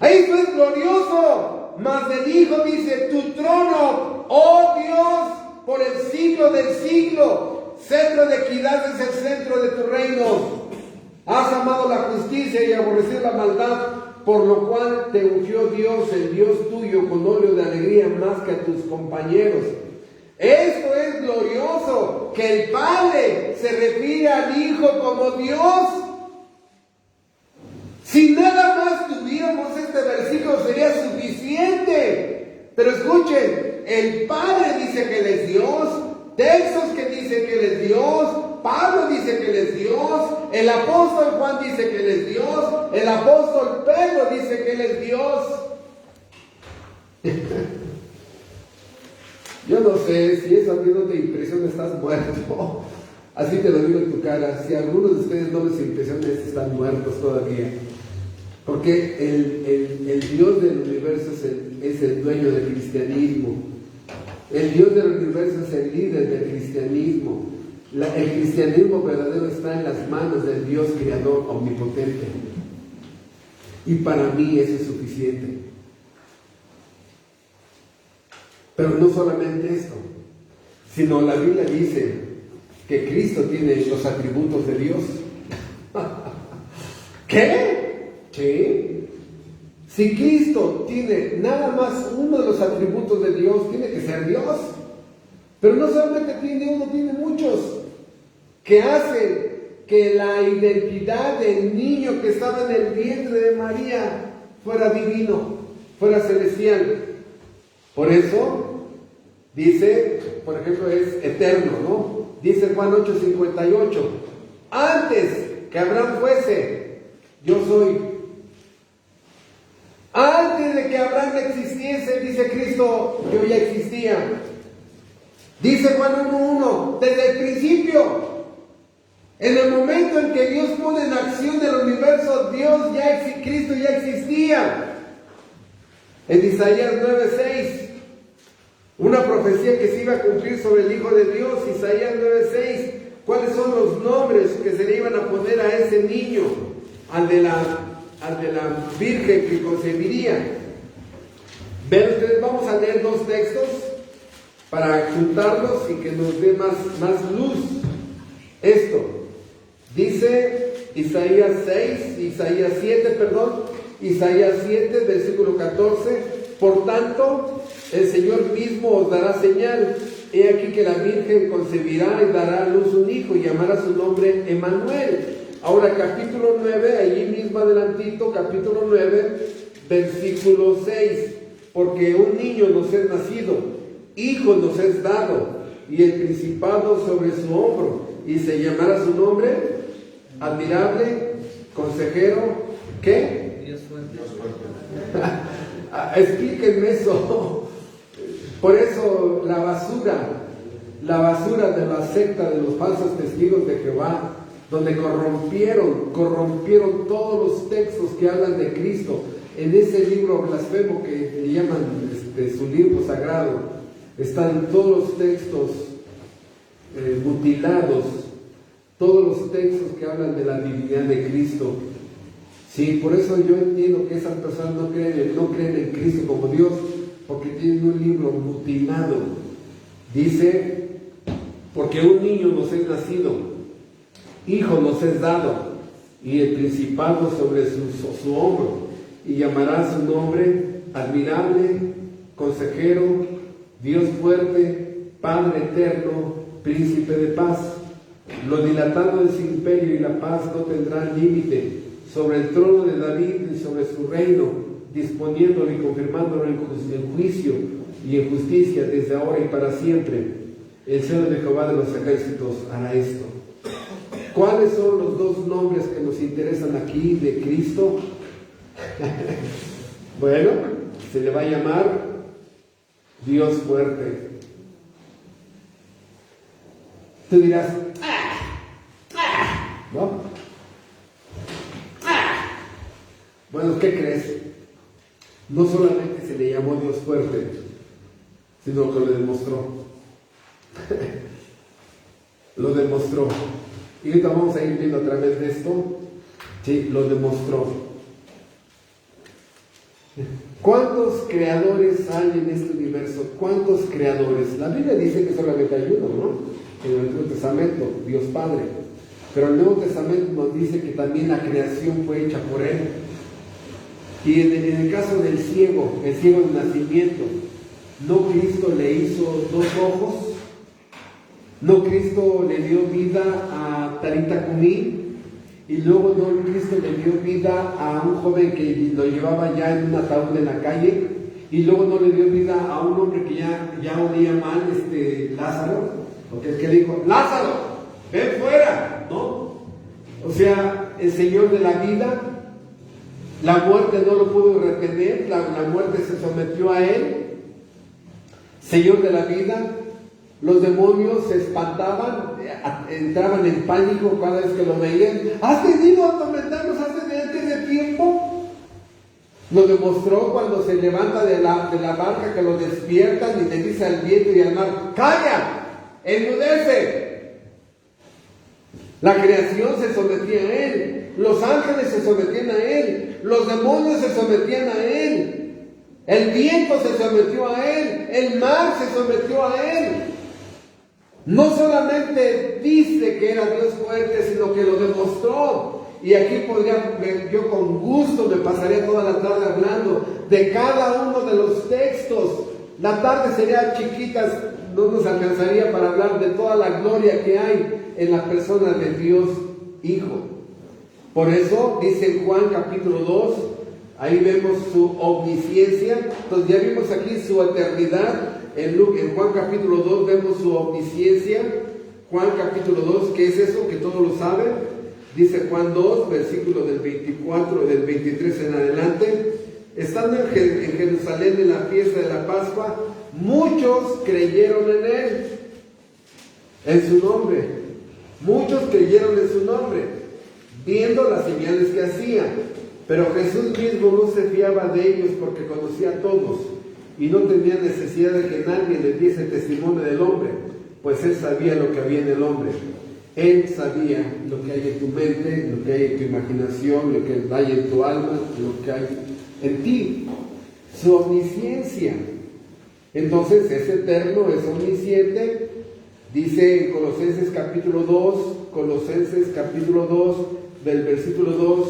Esto es glorioso. Mas del Hijo dice: tu trono, oh Dios, por el siglo del siglo. Cetro de equidad es el centro de tu reino. Has amado la justicia y aborrecido la maldad, por lo cual te ungió Dios, el Dios tuyo, con óleo de alegría más que a tus compañeros. Esto es glorioso, que el Padre se refiere al Hijo como Dios. Si nada más tuviéramos este versículo sería suficiente. Pero escuchen, el Padre dice que Él es Dios, textos que dicen que Él es Dios, Pablo dice que Él es Dios, el apóstol Juan dice que Él es Dios, el apóstol Pedro dice que Él es Dios. Yo no sé si eso a ti no te impresiona, estás muerto. Así te lo digo en tu cara. Si a algunos de ustedes no les impresiona, están muertos todavía. Porque el Dios del universo es el dueño del cristianismo. El Dios del universo es el líder del cristianismo. El cristianismo verdadero está en las manos del Dios creador omnipotente. Y para mí eso es suficiente. Pero no solamente esto, sino la Biblia dice que Cristo tiene los atributos de Dios. ¿Qué? ¿Sí? Si Cristo tiene nada más uno de los atributos de Dios, tiene que ser Dios. Pero no solamente tiene uno, tiene muchos, que hacen que la identidad del niño que estaba en el vientre de María fuera divino, fuera celestial. Por eso dice, por ejemplo, es eterno, ¿no? Dice Juan 8:58, antes que Abraham fuese, yo soy. Antes de que Abraham existiese, dice Cristo, yo ya existía. Dice Juan 1:1, desde el principio, en el momento en que Dios pone en acción el universo, Cristo ya existía. En Isaías 9:6, una profecía que se iba a cumplir sobre el Hijo de Dios. Isaías 9:6, ¿cuáles son los nombres que se le iban a poner a ese niño? Al de la Virgen que concebiría. Ven ustedes, vamos a leer dos textos para juntarlos y que nos dé más luz. Esto dice Isaías 7, versículo 14. Por tanto, el Señor mismo os dará señal. He aquí que la Virgen concebirá y dará a luz un hijo y llamará su nombre Emmanuel. Ahora capítulo 9, allí mismo adelantito, capítulo 9, versículo 6. Porque un niño nos es nacido, hijo nos es dado, y el principado sobre su hombro, y se llamará su nombre admirable, consejero, ¿qué? Dios fuerte. Explíquenme eso. Por eso la basura de la secta de los falsos testigos de Jehová, donde corrompieron todos los textos que hablan de Cristo, en ese libro blasfemo que le llaman su libro sagrado, están todos los textos mutilados, todos los textos que hablan de la divinidad de Cristo. Sí, por eso yo entiendo que esas personas no creen en Cristo como Dios, porque tienen un libro mutilado. Dice, porque un niño nos es nacido, hijo nos es dado, y el principado sobre su hombro, y llamará su nombre admirable, consejero, Dios fuerte, Padre eterno, príncipe de paz. Lo dilatado de su imperio y la paz no tendrán límite sobre el trono de David y sobre su reino, disponiéndolo y confirmándolo en juicio y en justicia desde ahora y para siempre. El Señor de Jehová de los ejércitos hará esto. ¿Cuáles son los dos nombres que nos interesan aquí de Cristo? Bueno, se le va a llamar Dios fuerte. Tú dirás, ¿no? Bueno, ¿qué crees? No solamente se le llamó Dios fuerte, sino que lo demostró. Lo demostró. Y ahorita vamos a ir viendo a través de esto. Sí, lo demostró. ¿Cuántos creadores hay en este universo? ¿Cuántos creadores? La Biblia dice que solamente hay uno, ¿no? En el Antiguo Testamento, Dios Padre. Pero el Nuevo Testamento nos dice que también la creación fue hecha por Él. Y en el caso del ciego, el ciego de nacimiento, ¿no Cristo le hizo 2 ojos? ¿No Cristo le dio vida a Talita Cumí? Y luego no Cristo le dio vida a un joven que lo llevaba ya en un ataúd en la calle, y luego no le dio vida a un hombre que ya olía mal, Lázaro, porque el que dijo, Lázaro, ven fuera, ¿no? O sea, el Señor de la vida, la muerte no lo pudo retener, la muerte se sometió a Él, Señor de la vida. Los demonios se espantaban, entraban en pánico cada vez que lo veían. ¿Has venido a atormentarnos antes de tiempo? Lo demostró cuando se levanta de la barca, que lo despiertan y le dice al viento y al mar, ¡calla! ¡Enmudece! La creación se sometía a Él, los ángeles se sometían a Él, los demonios se sometían a Él, el viento se sometió a Él, el mar se sometió a Él. No solamente dice que era Dios fuerte, sino que lo demostró. Y aquí yo con gusto me pasaría toda la tarde hablando de cada uno de los textos. La tarde sería chiquita, no nos alcanzaría para hablar de toda la gloria que hay en la persona de Dios Hijo. Por eso dice en Juan capítulo 2, ahí vemos su omnisciencia. Entonces ya vimos aquí su eternidad. En Juan capítulo 2 vemos su omnisciencia. Juan capítulo 2, ¿qué es eso? Que todos lo saben. Dice Juan 2, versículo del 24, del 23 en adelante. Estando en Jerusalén en la fiesta de la Pascua, muchos creyeron en Él, en su nombre. Muchos creyeron en su nombre, viendo las señales que hacía. Pero Jesús mismo no se fiaba de ellos porque conocía a todos y no tenía necesidad de que nadie le diese testimonio del hombre, pues Él sabía lo que había en el hombre. Él sabía lo que hay en tu mente, lo que hay en tu imaginación, lo que hay en tu alma, lo que hay en ti. Su omnisciencia. Entonces es eterno, es omnisciente. Dice en Colosenses capítulo 2, del versículo 2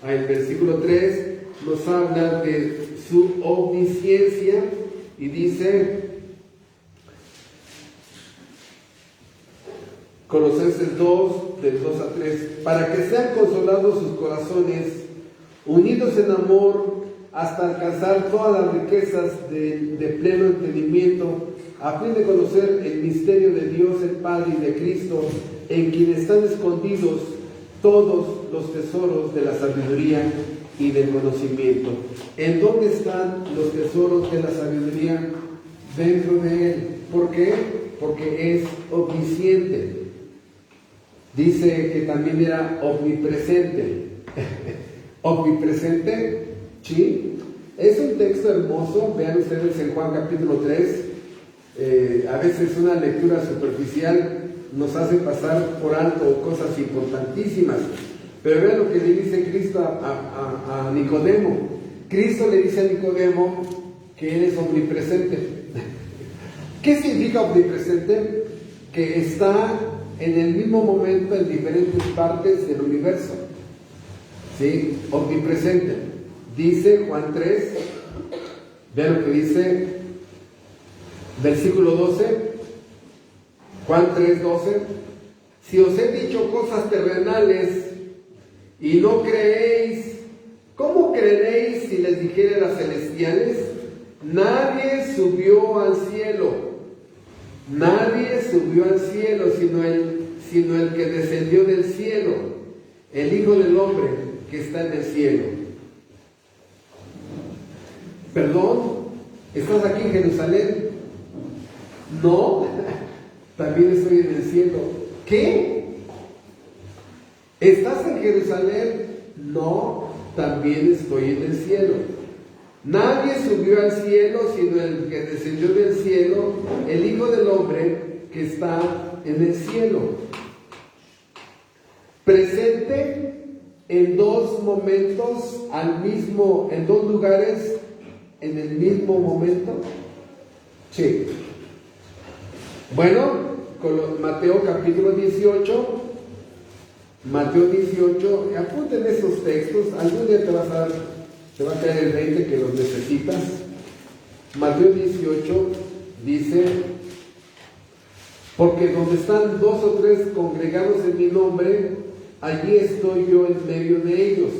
al versículo 3, nos habla de su omnisciencia y dice, Colosenses 2, del 2 a 3, para que sean consolados sus corazones, unidos en amor, hasta alcanzar todas las riquezas de pleno entendimiento, a fin de conocer el misterio de Dios el Padre y de Cristo, en quien están escondidos todos los tesoros de la sabiduría y del conocimiento. ¿En dónde están los tesoros de la sabiduría? Dentro de Él. ¿Por qué? Porque es omnisciente. Dice que también era omnipresente. ¿Omnipresente? Sí. Es un texto hermoso. Vean ustedes en Juan capítulo 3. A veces una lectura superficial nos hace pasar por alto cosas importantísimas. Pero vean lo que le dice Cristo a Nicodemo. Cristo le dice a Nicodemo que Él es omnipresente. ¿Qué significa omnipresente? Que está en el mismo momento en diferentes partes del universo. ¿Sí? Omnipresente. Dice Juan 3, vean lo que dice, versículo 12, Juan 3, 12. Si os he dicho cosas terrenales y no creéis, ¿cómo creeréis si les dijere las celestiales? Nadie subió al cielo, sino el que descendió del cielo, el Hijo del Hombre que está en el cielo. ¿Perdón? ¿Estás aquí en Jerusalén? No, también estoy en el cielo. ¿Qué? ¿Estás en Jerusalén? No, también estoy en el cielo. Nadie subió al cielo sino el que descendió del cielo, el Hijo del Hombre que está en el cielo. Presente en dos momentos en dos lugares en el mismo momento? Sí. Bueno, Mateo capítulo 18. Mateo 18, apunten esos textos, algún día te va a caer el 20 que los necesitas. Mateo 18 dice: porque donde están 2 o 3 congregados en mi nombre, allí estoy yo en medio de ellos.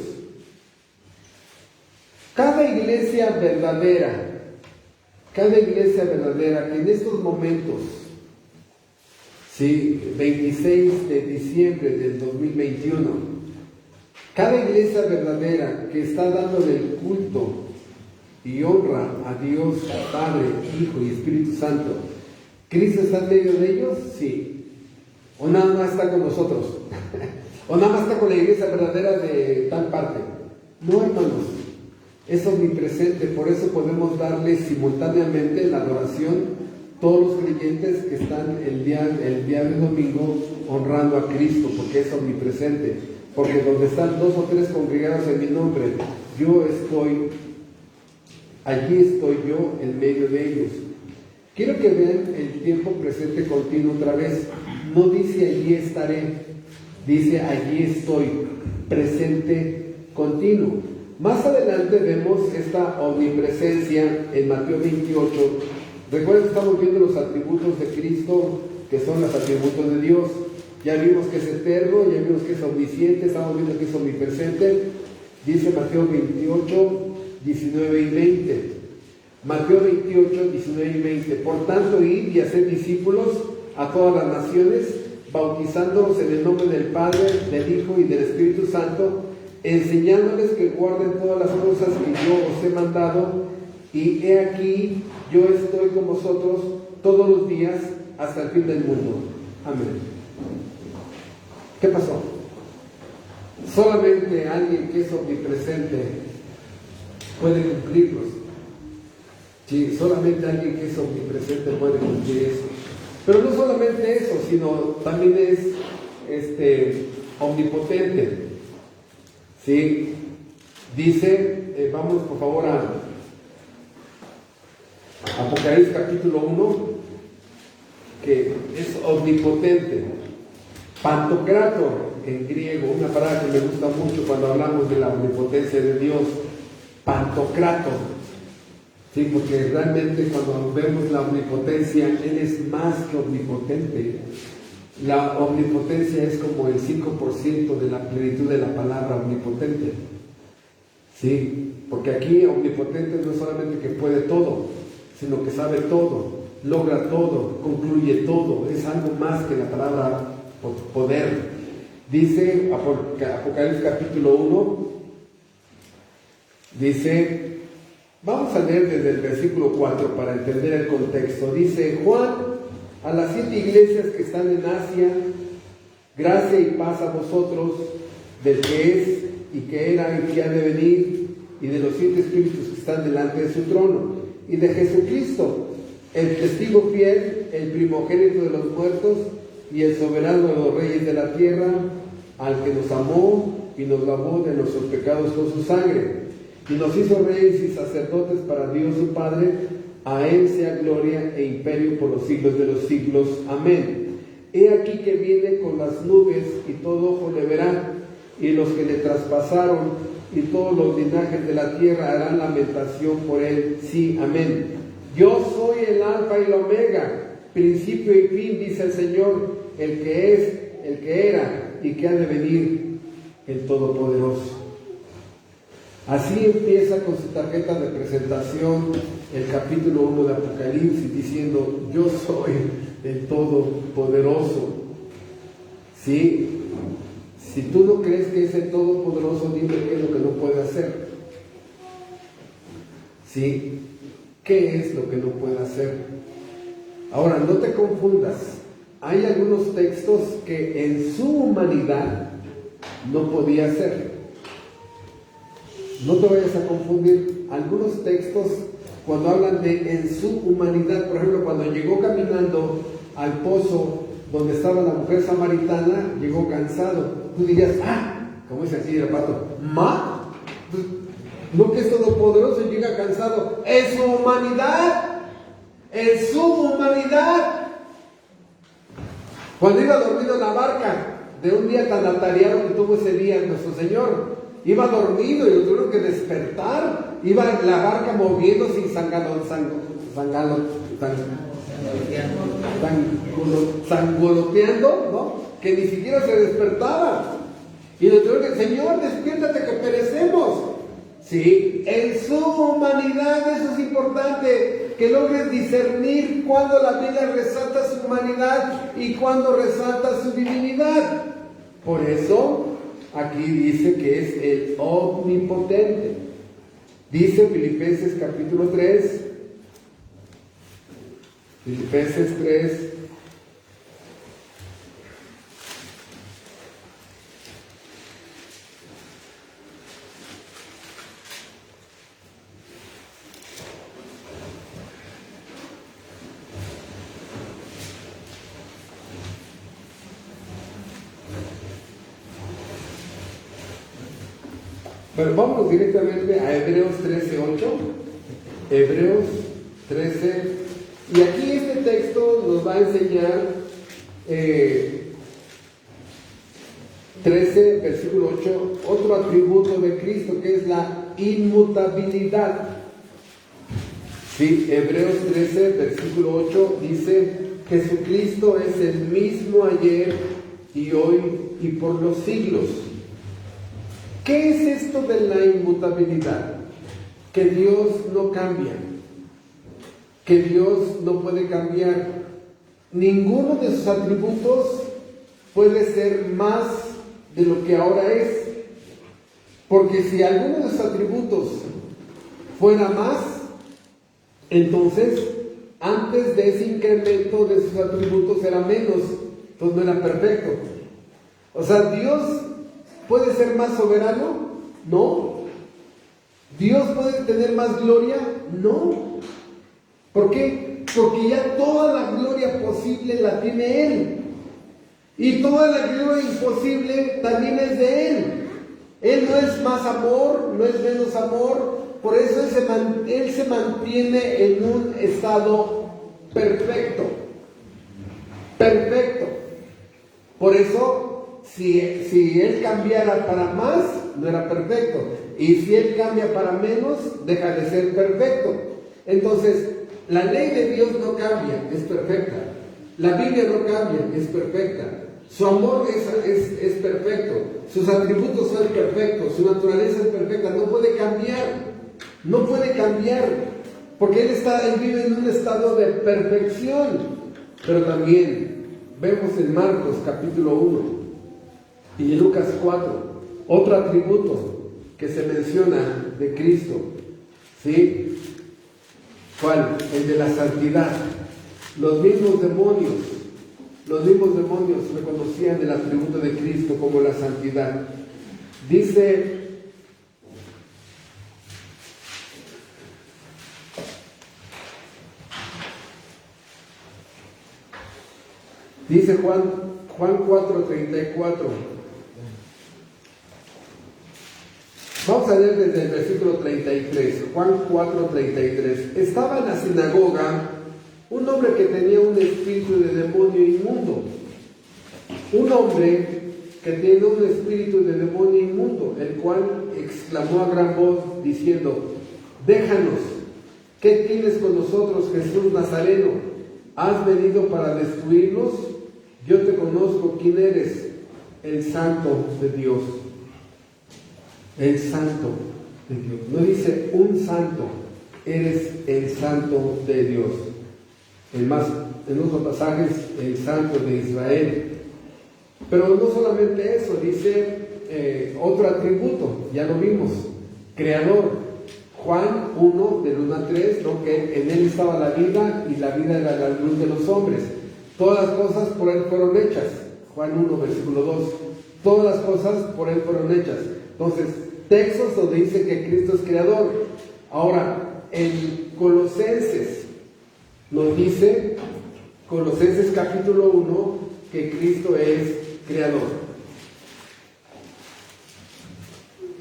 Cada iglesia verdadera que en estos momentos, sí, 26 de diciembre del 2021, cada iglesia verdadera que está dándole el culto y honra a Dios, Padre, Hijo y Espíritu Santo, ¿Cristo está en medio de ellos? Sí. ¿O nada más está con nosotros? ¿O nada más está con la iglesia verdadera de tal parte? No, hermanos, es omnipresente. Por eso podemos darle simultáneamente la adoración todos los creyentes que están el día de domingo honrando a Cristo, porque es omnipresente. Porque donde están 2 o 3 congregados en mi nombre, allí estoy yo en medio de ellos. Quiero que vean el tiempo presente continuo otra vez. No dice allí estaré, dice allí estoy, presente continuo. Más adelante vemos esta omnipresencia en Mateo 28. Recuerden que estamos viendo los atributos de Cristo, que son los atributos de Dios. Ya vimos que es eterno, ya vimos que es omnisciente, estamos viendo que es omnipresente. Dice Mateo 28, 19 y 20. Mateo 28, 19 y 20. Por tanto, id y haced discípulos a todas las naciones, bautizándolos en el nombre del Padre, del Hijo y del Espíritu Santo, enseñándoles que guarden todas las cosas que yo os he mandado, y he aquí, yo estoy con vosotros todos los días hasta el fin del mundo. Amén. ¿Qué pasó? Solamente alguien que es omnipresente puede cumplirlos. Sí, solamente alguien que es omnipresente puede cumplir eso. Pero no solamente eso, sino también es omnipotente. ¿Sí? Dice, vamos por favor a Apocalipsis capítulo 1, que es omnipotente. Pantocrátor en griego, una palabra que me gusta mucho cuando hablamos de la omnipotencia de Dios. Pantocrátor. Sí, porque realmente cuando vemos la omnipotencia, Él es más que omnipotente. La omnipotencia es como el 5% de la plenitud de la palabra omnipotente. Sí, porque aquí omnipotente no es solamente que puede todo, sino que sabe todo, logra todo, concluye todo. Es algo más que la palabra poder. Dice Apocalipsis capítulo 1, dice... Vamos a leer desde el versículo 4 para entender el contexto. Dice: Juan, a las 7 iglesias que están en Asia, gracia y paz a vosotros, del que es y que era y que ha de venir, y de los 7 espíritus que están delante de su trono, y de Jesucristo, el testigo fiel, el primogénito de los muertos, y el soberano de los reyes de la tierra, al que nos amó y nos lavó de nuestros pecados con su sangre, y nos hizo reyes y sacerdotes para Dios su Padre. A Él sea gloria e imperio por los siglos de los siglos. Amén. He aquí que viene con las nubes, y todo ojo le verá, y los que le traspasaron, y todos los linajes de la tierra harán lamentación por Él. Sí, amén. Yo soy el alfa y la omega, principio y fin, dice el Señor, el que es, el que era y que ha de venir, el Todopoderoso. Así empieza con su tarjeta de presentación el capítulo 1 de Apocalipsis, diciendo: yo soy el Todopoderoso. ¿Sí? Si tú no crees que es el Todopoderoso, dime qué es lo que no puede hacer. ¿Sí? ¿Qué es lo que no puede hacer? Ahora, no te confundas. Hay algunos textos que en su humanidad no podía hacer. No te vayas a confundir. Algunos textos, cuando hablan de en su humanidad, por ejemplo, cuando llegó caminando al pozo donde estaba la mujer samaritana, llegó cansado. Tú dirías: como dice así el pato, no que es todopoderoso y llega cansado, es su humanidad, es su humanidad. Cuando iba dormido en la barca, de un día tan atareado que tuvo ese día nuestro Señor, iba dormido y lo tuvieron que despertar, iba la barca moviéndose y sangoloteando, ¿no? Que ni siquiera se despertaba. Y le tuvieron que, Señor, despiértate que perecemos. Sí, en su humanidad eso es importante, que logres discernir cuando la Biblia resalta su humanidad y cuando resalta su divinidad. Por eso aquí dice que es el omnipotente. Dice Filipenses capítulo 3, Filipenses 3, pero vamos directamente a Hebreos 13:8. Hebreos 13. Y aquí este texto nos va a enseñar 13, versículo 8, otro atributo de Cristo que es la inmutabilidad. Sí, Hebreos 13, versículo 8 dice: Jesucristo es el mismo ayer y hoy y por los siglos. ¿Qué es esto de la inmutabilidad? Que Dios no cambia, que Dios no puede cambiar. Ninguno de sus atributos puede ser más de lo que ahora es. Porque si alguno de sus atributos fuera más, entonces antes de ese incremento de sus atributos era menos, entonces no era perfecto. O sea, Dios ¿puede ser más soberano? No. ¿Dios puede tener más gloria? No. ¿Por qué? Porque ya toda la gloria posible la tiene Él. Y toda la gloria imposible también es de Él. Él no es más amor, no es menos amor. Por eso Él se mantiene en un estado perfecto. Perfecto. Por eso, si Él cambiara para más, no era perfecto. Y si Él cambia para menos, deja de ser perfecto. Entonces, la ley de Dios no cambia, es perfecta. La Biblia no cambia, es perfecta. Su amor es perfecto. Sus atributos son perfectos. Su naturaleza es perfecta. No puede cambiar. No puede cambiar. Porque Él vive en un estado de perfección. Pero también vemos en Marcos capítulo 1 y en Lucas 4, otro atributo que se menciona de Cristo, ¿sí? ¿Cuál? El de la santidad. Los mismos demonios reconocían el atributo de Cristo como la santidad. Dice Juan 4:34. Vamos a leer desde el versículo 33, Juan 4:33. Estaba en la sinagoga un hombre que tenía un espíritu de demonio inmundo. Un hombre que tiene un espíritu de demonio inmundo, el cual exclamó a gran voz diciendo: déjanos, ¿qué tienes con nosotros, Jesús Nazareno? ¿Has venido para destruirnos? Yo te conozco quién eres, el Santo de Dios. El Santo de Dios. No dice un santo, eres el Santo de Dios. En otros pasajes, el Santo de Israel. Pero no solamente eso, dice otro atributo, ya lo vimos, Creador. Juan 1, del 1 al 3, ¿no? Que en Él estaba la vida y la vida era la luz de los hombres. Todas las cosas por Él fueron hechas. Juan 1, versículo 2. Todas las cosas por Él fueron hechas. Entonces, textos donde dice que Cristo es creador. Ahora, en Colosenses nos dice, Colosenses capítulo 1, que Cristo es creador.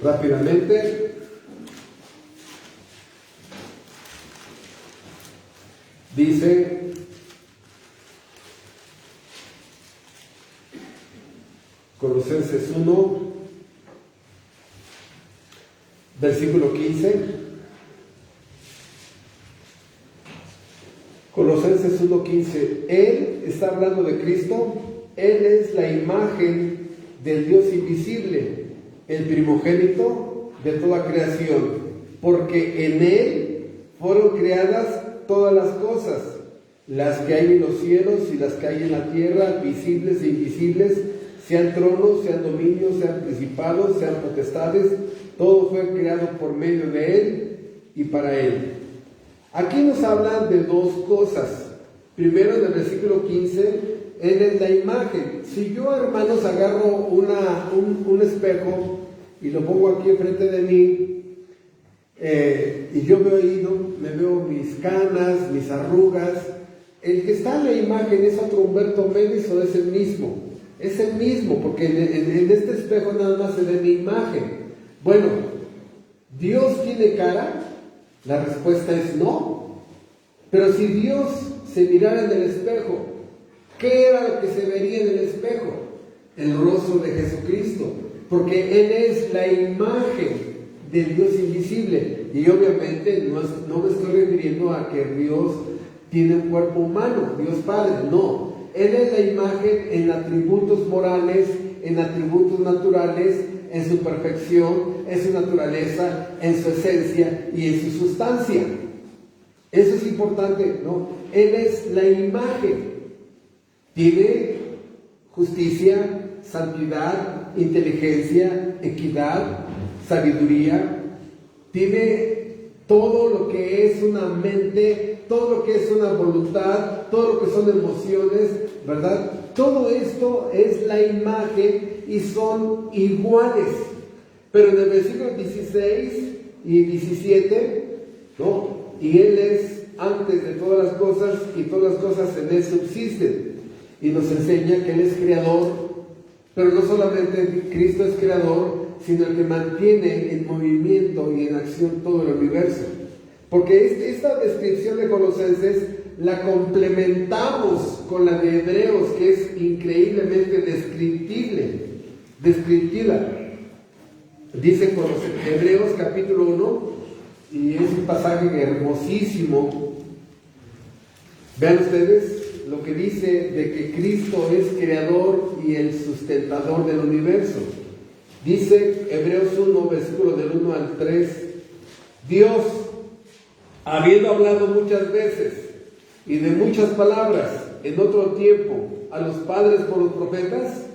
Rápidamente, Dice Colosenses 1, versículo 15. Colosenses 1:15. Él está hablando de Cristo. Él es la imagen del Dios invisible, el primogénito de toda creación, porque en Él fueron creadas todas las cosas, las que hay en los cielos y las que hay en la tierra, visibles e invisibles, sean tronos, sean dominios, sean principados, sean potestades. Todo fue creado por medio de Él y para Él. Aquí nos hablan de dos cosas. Primero, en el versículo 15, Él es la imagen. Si yo, hermanos, agarro un espejo y lo pongo aquí enfrente de mí, y yo veo ahí, ¿no? Me veo mis canas, mis arrugas. El que está en la imagen es otro Humberto Méndez, o es el mismo. Es el mismo, porque en este espejo nada más se ve mi imagen. Bueno, ¿Dios tiene cara? La respuesta es no. Pero si Dios se mirara en el espejo, ¿qué era lo que se vería en el espejo? El rostro de Jesucristo, porque Él es la imagen del Dios invisible. Y obviamente no me estoy refiriendo a que Dios tiene un cuerpo humano, Dios Padre, no. Él es la imagen en atributos morales, en atributos naturales, en su perfección, en su naturaleza, en su esencia y en su sustancia. Eso es importante, ¿no? Él es la imagen. Tiene justicia, santidad, inteligencia, equidad, sabiduría. Tiene todo lo que es una mente, todo lo que es una voluntad, todo lo que son emociones, ¿verdad? Todo esto es la imagen y son iguales. Pero en el versículo 16 y 17, ¿no? Y Él es antes de todas las cosas y todas las cosas en Él subsisten. Y nos enseña que Él es creador, pero no solamente Cristo es creador, sino el que mantiene en movimiento y en acción todo el universo. Porque esta descripción de Colosenses la complementamos con la de Hebreos, que es increíblemente descriptiva. Dice Hebreos capítulo 1, y es un pasaje hermosísimo. Vean ustedes lo que dice de que Cristo es creador y el sustentador del universo. Dice Hebreos 1, versículo del 1 al 3, Dios, habiendo hablado muchas veces y de muchas palabras en otro tiempo a los padres por los profetas,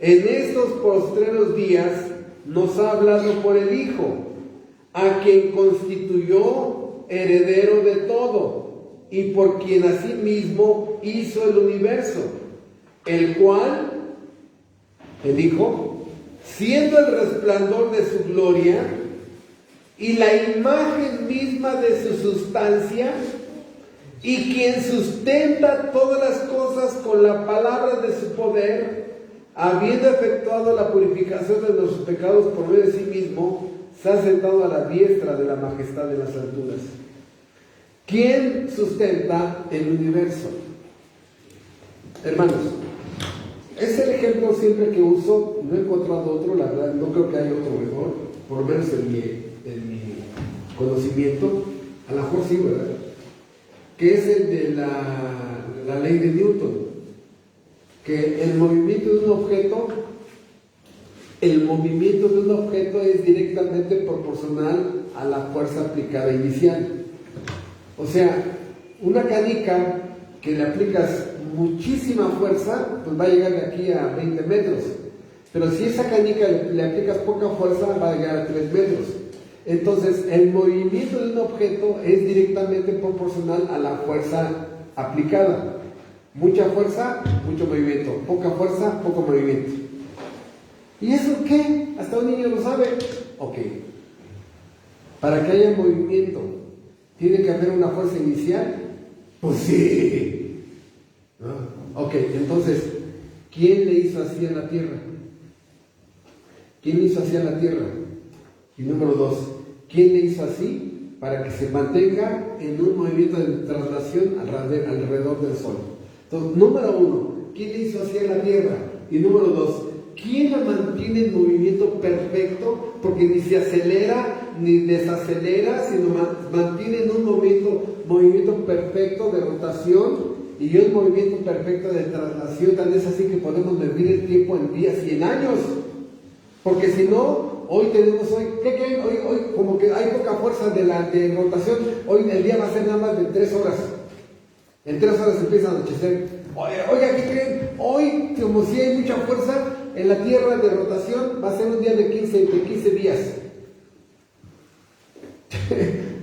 en estos postreros días nos ha hablado por el Hijo, a quien constituyó heredero de todo y por quien asimismo hizo el universo, el cual, el Hijo, siendo el resplandor de su gloria y la imagen misma de su sustancia, y quien sustenta todas las cosas con la palabra de su poder, habiendo efectuado la purificación de nuestros pecados por medio de sí mismo, se ha sentado a la diestra de la majestad de las alturas. ¿Quién sustenta el universo? Hermanos, es el ejemplo siempre que uso. No he encontrado otro, la verdad, no creo que haya otro mejor, por lo menos en mi conocimiento. A lo mejor sí, ¿verdad? Que es el de la ley de Newton, que el movimiento de un objeto es directamente proporcional a la fuerza aplicada inicial. O sea, una canica que le aplicas muchísima fuerza, pues va a llegar de aquí a 20 metros. Pero si esa canica le aplicas poca fuerza, va a llegar a 3 metros. Entonces, el movimiento de un objeto es directamente proporcional a la fuerza aplicada. Mucha fuerza, mucho movimiento. Poca fuerza, poco movimiento. ¿Y eso qué? ¿Hasta un niño lo sabe? Ok. Para que haya movimiento, ¿tiene que haber una fuerza inicial? Pues sí. ¿No? Ok, entonces, ¿quién le hizo así a la Tierra? ¿Quién hizo así a la Tierra? Y número 2, ¿quién le hizo así para que se mantenga en un movimiento de traslación alrededor del Sol. Entonces, número uno, ¿quién hizo así a la Tierra? Y número dos, ¿quién la mantiene en movimiento perfecto? Porque ni se acelera ni desacelera, sino mantiene en un movimiento perfecto de rotación y un movimiento perfecto de traslación. Tal es así que podemos medir el tiempo en días y en años. Porque si no, hoy como que hay poca fuerza de rotación. Hoy el día va a ser nada más de 3 horas. En 3 horas empieza a anochecer. Oiga, ¿qué creen? Hoy, como si hay mucha fuerza en la Tierra de rotación, va a ser un día de 15 días.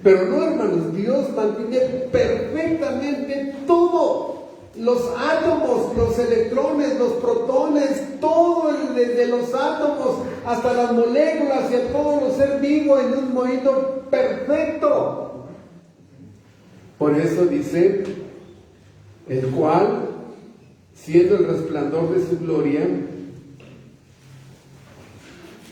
Pero no, hermanos, Dios mantiene perfectamente todo. Los átomos, los electrones, los protones, todo desde los átomos hasta las moléculas y a todo lo ser vivo en un movimiento perfecto. Por eso dice, el cual, siendo el resplandor de su gloria,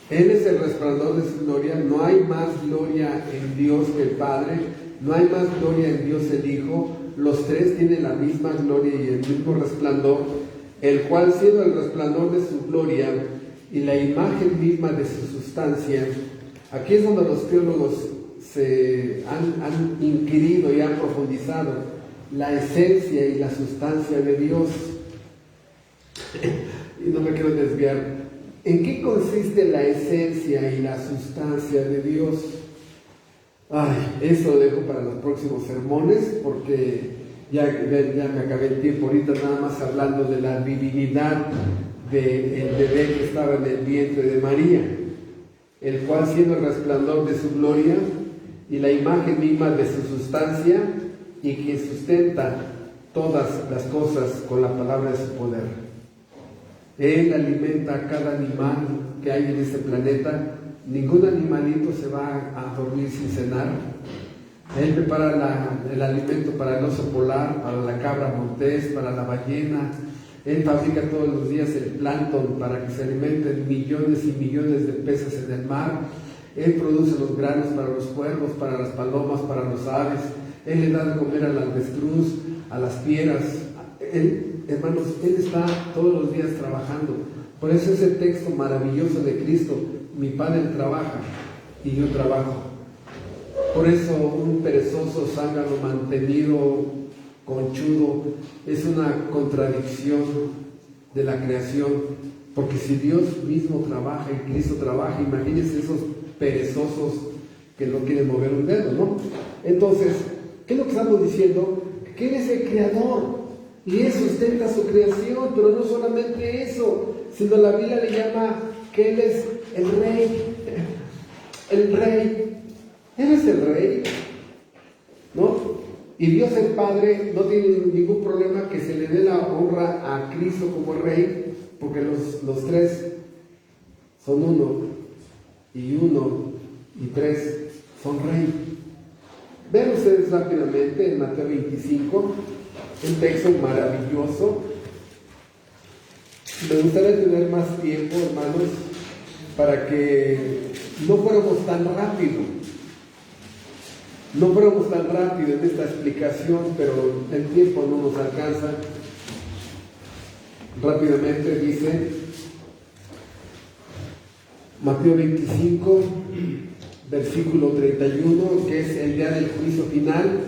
Él es el resplandor de su gloria, no hay más gloria en Dios que el Padre, no hay más gloria en Dios el Hijo, los tres tienen la misma gloria y el mismo resplandor, el cual siendo el resplandor de su gloria y la imagen misma de su sustancia. Aquí es donde los teólogos se han inquirido y han profundizado la esencia y la sustancia de Dios. Y no me quiero desviar. ¿En qué consiste la esencia y la sustancia de Dios? Eso lo dejo para los próximos sermones, porque ya me acabé el tiempo ahorita nada más hablando de la divinidad del bebé que estaba en el vientre de María, el cual siendo el resplandor de su gloria y la imagen misma de su sustancia, y quien sustenta todas las cosas con la palabra de su poder. Él alimenta a cada animal que hay en este planeta. Ningún animalito se va a dormir sin cenar. Él prepara el alimento para el oso polar, para la cabra montés, para la ballena. Él fabrica todos los días el plancton para que se alimenten millones y millones de peces en el mar. Él produce los granos para los cuervos, para las palomas, para los aves. Él le da de comer al avestruz, a las fieras. Hermanos, Él está todos los días trabajando. Por eso ese texto maravilloso de Cristo, mi Padre trabaja y yo trabajo. Por eso un perezoso, zángano, mantenido, conchudo, es una contradicción de la creación. Porque si Dios mismo trabaja y Cristo trabaja, imagínense esos perezosos que no quieren mover un dedo, ¿no? Entonces, ¿qué es lo que estamos diciendo? Que Él es el creador. Y Él sustenta su creación, pero no solamente eso, sino la Biblia le llama que Él es el Rey. El Rey. Él es el Rey, ¿no? Y Dios el Padre no tiene ningún problema que se le dé la honra a Cristo como Rey, porque los tres son uno y tres son Rey. Vean ustedes rápidamente en Mateo 25. Un texto maravilloso. Me gustaría tener más tiempo, hermanos, para que no fuéramos tan rápido. No fuéramos tan rápido en esta explicación, pero el tiempo no nos alcanza. Rápidamente dice Mateo 25, versículo 31, que es el día del juicio final.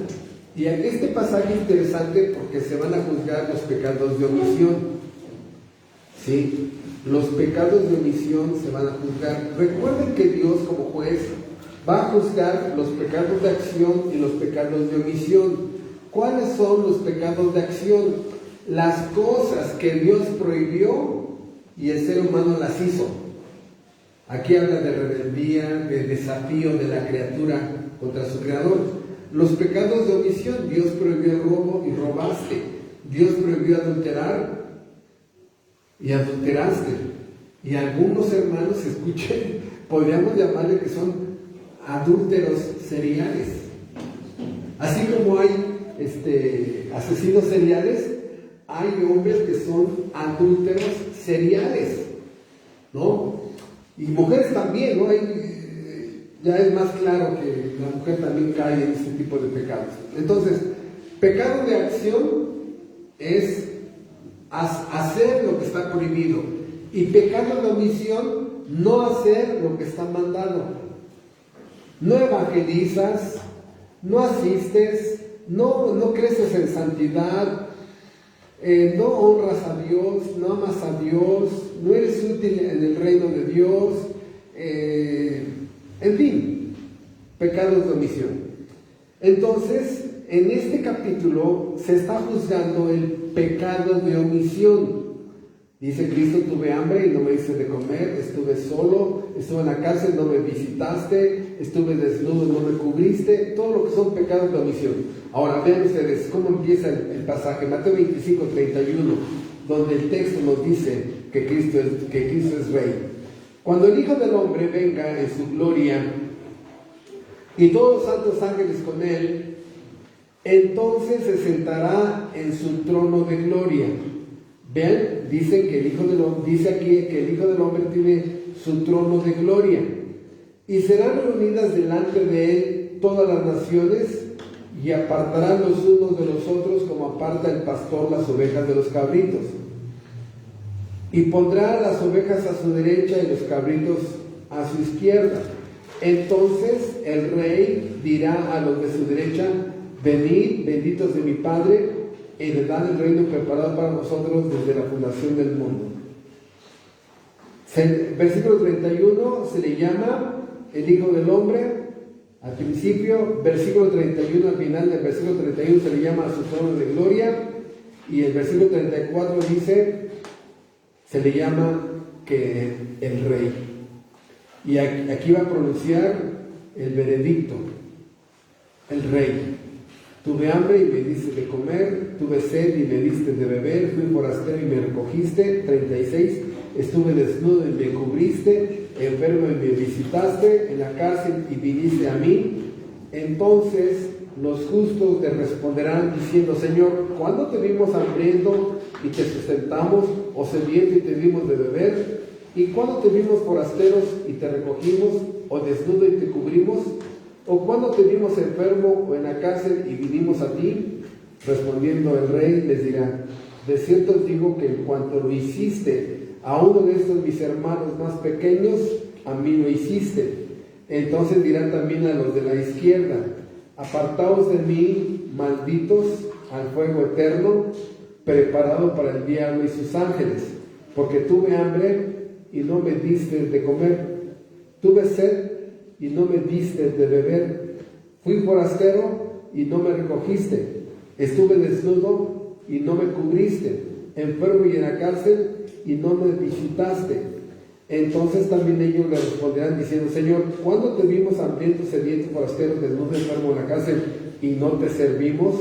Y en este pasaje es interesante porque se van a juzgar los pecados de omisión. ¿Sí? Los pecados de omisión se van a juzgar. Recuerden que Dios como juez va a juzgar los pecados de acción y los pecados de omisión. ¿Cuáles son los pecados de acción? Las cosas que Dios prohibió y el ser humano las hizo. Aquí habla de rebeldía, de desafío de la criatura contra su creador. Los pecados de omisión: Dios prohibió el robo y robaste. Dios prohibió adulterar y adulteraste. Y algunos hermanos, escuchen, podríamos llamarle que son adúlteros seriales. Así como hay asesinos seriales, hay hombres que son adúlteros seriales, ¿no? Y mujeres también, ¿no? ya es más claro que la mujer también cae en este tipo de pecados. Entonces, pecado de acción es hacer lo que está prohibido, y pecado de omisión, no hacer lo que está mandado. No evangelizas, no asistes, no creces en santidad, no honras a Dios, no amas a Dios, no eres útil en el reino de Dios, en fin, pecados de omisión. Entonces, en este capítulo se está juzgando el pecado de omisión. Dice Cristo: tuve hambre y no me diste de comer, estuve solo, estuve en la cárcel, no me visitaste, estuve desnudo, no me cubriste. Todo lo que son pecados de omisión. Ahora vean ustedes cómo empieza el pasaje, Mateo 25, 31, donde el texto nos dice que Cristo es Rey. Cuando el Hijo del Hombre venga en su gloria y todos los santos ángeles con él, entonces se sentará en su trono de gloria. Vean, dice aquí que el Hijo del Hombre tiene su trono de gloria, y serán reunidas delante de él todas las naciones, y apartarán los unos de los otros como aparta el pastor las ovejas de los cabritos. Y pondrá las ovejas a su derecha y los cabritos a su izquierda. Entonces el Rey dirá a los de su derecha: venid, benditos de mi Padre, heredad el reino preparado para vosotros desde la fundación del mundo. Versículo 31 se le llama el Hijo del Hombre al principio, versículo 31 al final del versículo 31 se le llama a su trono de gloria, y el versículo 34 dice, se le llama que el Rey. Y aquí va a pronunciar el veredicto, el Rey. Tuve hambre y me diste de comer, tuve sed y me diste de beber, fui forastero y me recogiste. 36, estuve desnudo y me cubriste, enfermo y me visitaste, en la cárcel y viniste a mí. Entonces los justos le responderán diciendo: Señor, ¿cuándo te vimos hambriento y te sustentamos, o sediento y te dimos de beber? ¿Y cuándo te vimos forasteros y te recogimos, o desnudo y te cubrimos? ¿O cuándo te vimos enfermo o en la cárcel y vinimos a ti? Respondiendo el Rey les dirá: de cierto os digo que en cuanto lo hiciste a uno de estos mis hermanos más pequeños, a mí lo hiciste. Entonces dirán también a los de la izquierda: apartaos de mí, malditos, al fuego eterno, preparado para el diablo y sus ángeles, porque tuve hambre y no me diste de comer, tuve sed y no me diste de beber, fui forastero y no me recogiste, estuve desnudo y no me cubriste, enfermo y en la cárcel y no me visitaste. Entonces también ellos le responderán diciendo: Señor, ¿cuándo te vimos hambriento, sediento, forastero, desnudo, enfermo en la cárcel y no te servimos?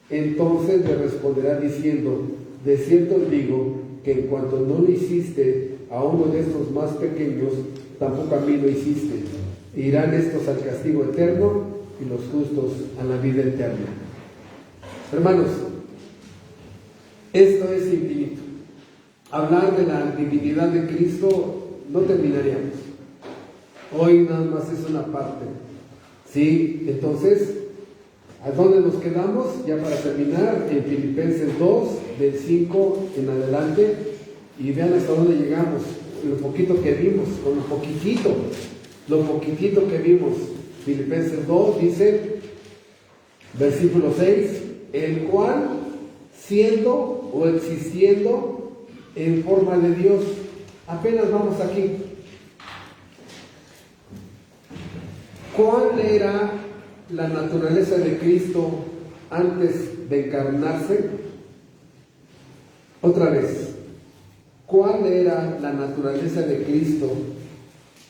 Entonces le responderá diciendo: de cierto os digo que en cuanto no lo hiciste a uno de estos más pequeños, tampoco a mí lo hiciste. Irán estos al castigo eterno y los justos a la vida eterna. Hermanos, esto es infinito. Hablar de la divinidad de Cristo no terminaríamos. Hoy nada más es una parte. ¿Sí? Entonces, ¿a dónde nos quedamos? Ya para terminar, en Filipenses 2, del 5 en adelante, y vean hasta dónde llegamos, lo poquito que vimos, con lo poquitito que vimos. Filipenses 2 dice, versículo 6, el cual, siendo o existiendo en forma de Dios, apenas vamos aquí. ¿Cuál era la naturaleza de Cristo antes de encarnarse? Otra vez, ¿cuál era la naturaleza de Cristo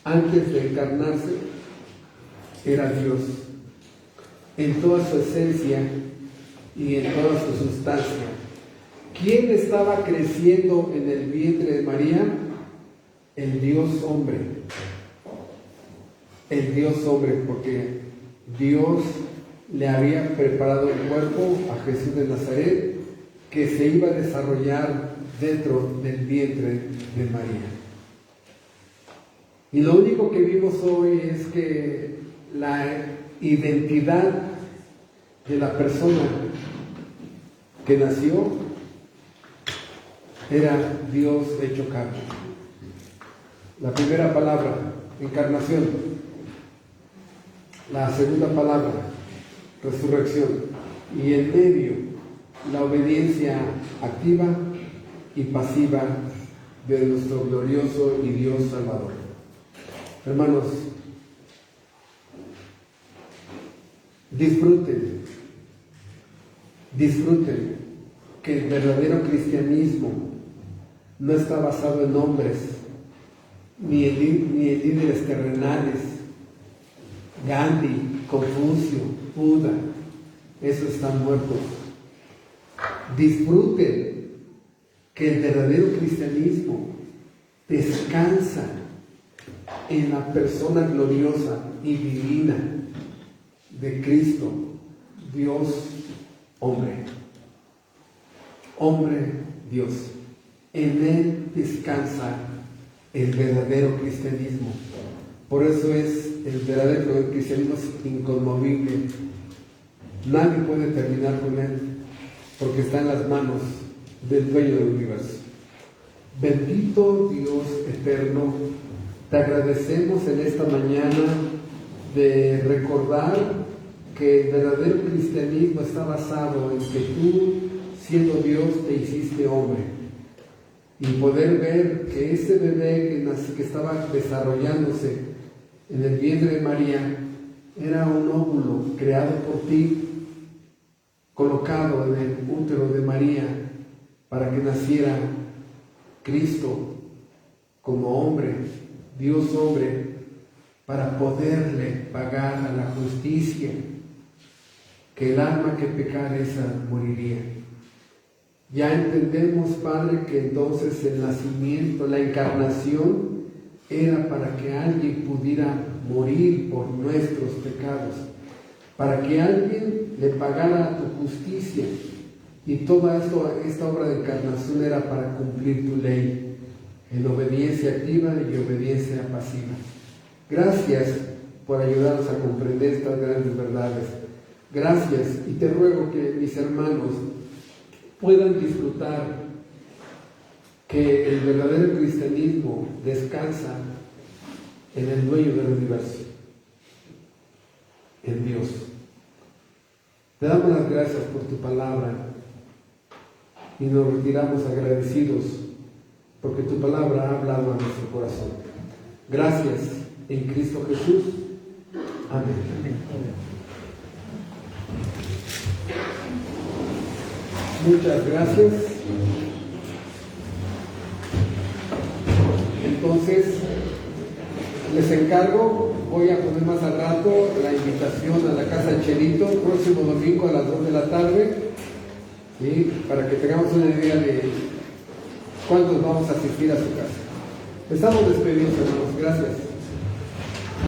antes de encarnarse? Era Dios, en toda su esencia y en toda su sustancia. ¿Quién estaba creciendo en el vientre de María? El Dios hombre. El Dios hombre, porque Dios le había preparado el cuerpo a Jesús de Nazaret, que se iba a desarrollar dentro del vientre de María. Y lo único que vimos hoy es que la identidad de la persona que nació era Dios hecho carne. La primera palabra, encarnación. La segunda palabra, resurrección. Y en medio, la obediencia activa y pasiva de nuestro glorioso y Dios Salvador. Hermanos, disfruten que el verdadero cristianismo no está basado en hombres, ni en líderes terrenales. Gandhi, Confucio, Buda, esos están muertos. Disfruten que el verdadero cristianismo descansa en la persona gloriosa y divina de Cristo, Dios, hombre. Hombre, Dios. En Él descansa el verdadero cristianismo. Por eso es el verdadero cristianismo es inconmovible. Nadie puede terminar con Él, porque está en las manos del dueño del universo. Bendito Dios eterno, te agradecemos en esta mañana de recordar que el verdadero cristianismo está basado en que tú, siendo Dios, te hiciste hombre. Y poder ver que ese bebé que estaba desarrollándose en el vientre de María era un óvulo creado por ti, colocado en el útero de María para que naciera Cristo como hombre, Dios hombre, para poderle pagar a la justicia, que el alma que pecare esa moriría. Ya entendemos, Padre, que entonces el nacimiento, la encarnación, era para que alguien pudiera morir por nuestros pecados, para que alguien le pagara tu justicia. Y toda esta obra de encarnación era para cumplir tu ley, en obediencia activa y obediencia pasiva. Gracias por ayudarnos a comprender estas grandes verdades. Gracias, y te ruego que mis hermanos puedan disfrutar que el verdadero cristianismo descansa en el dueño del universo, en Dios. Te damos las gracias por tu palabra y nos retiramos agradecidos porque tu palabra ha hablado a nuestro corazón. Gracias en Cristo Jesús. Amén. Muchas gracias. Entonces, les encargo, voy a poner más al rato la invitación a la casa de Chelito, próximo domingo a las 2 de la tarde, ¿sí? Para que tengamos una idea de cuántos vamos a asistir a su casa. Estamos despedidos, hermanos. Gracias.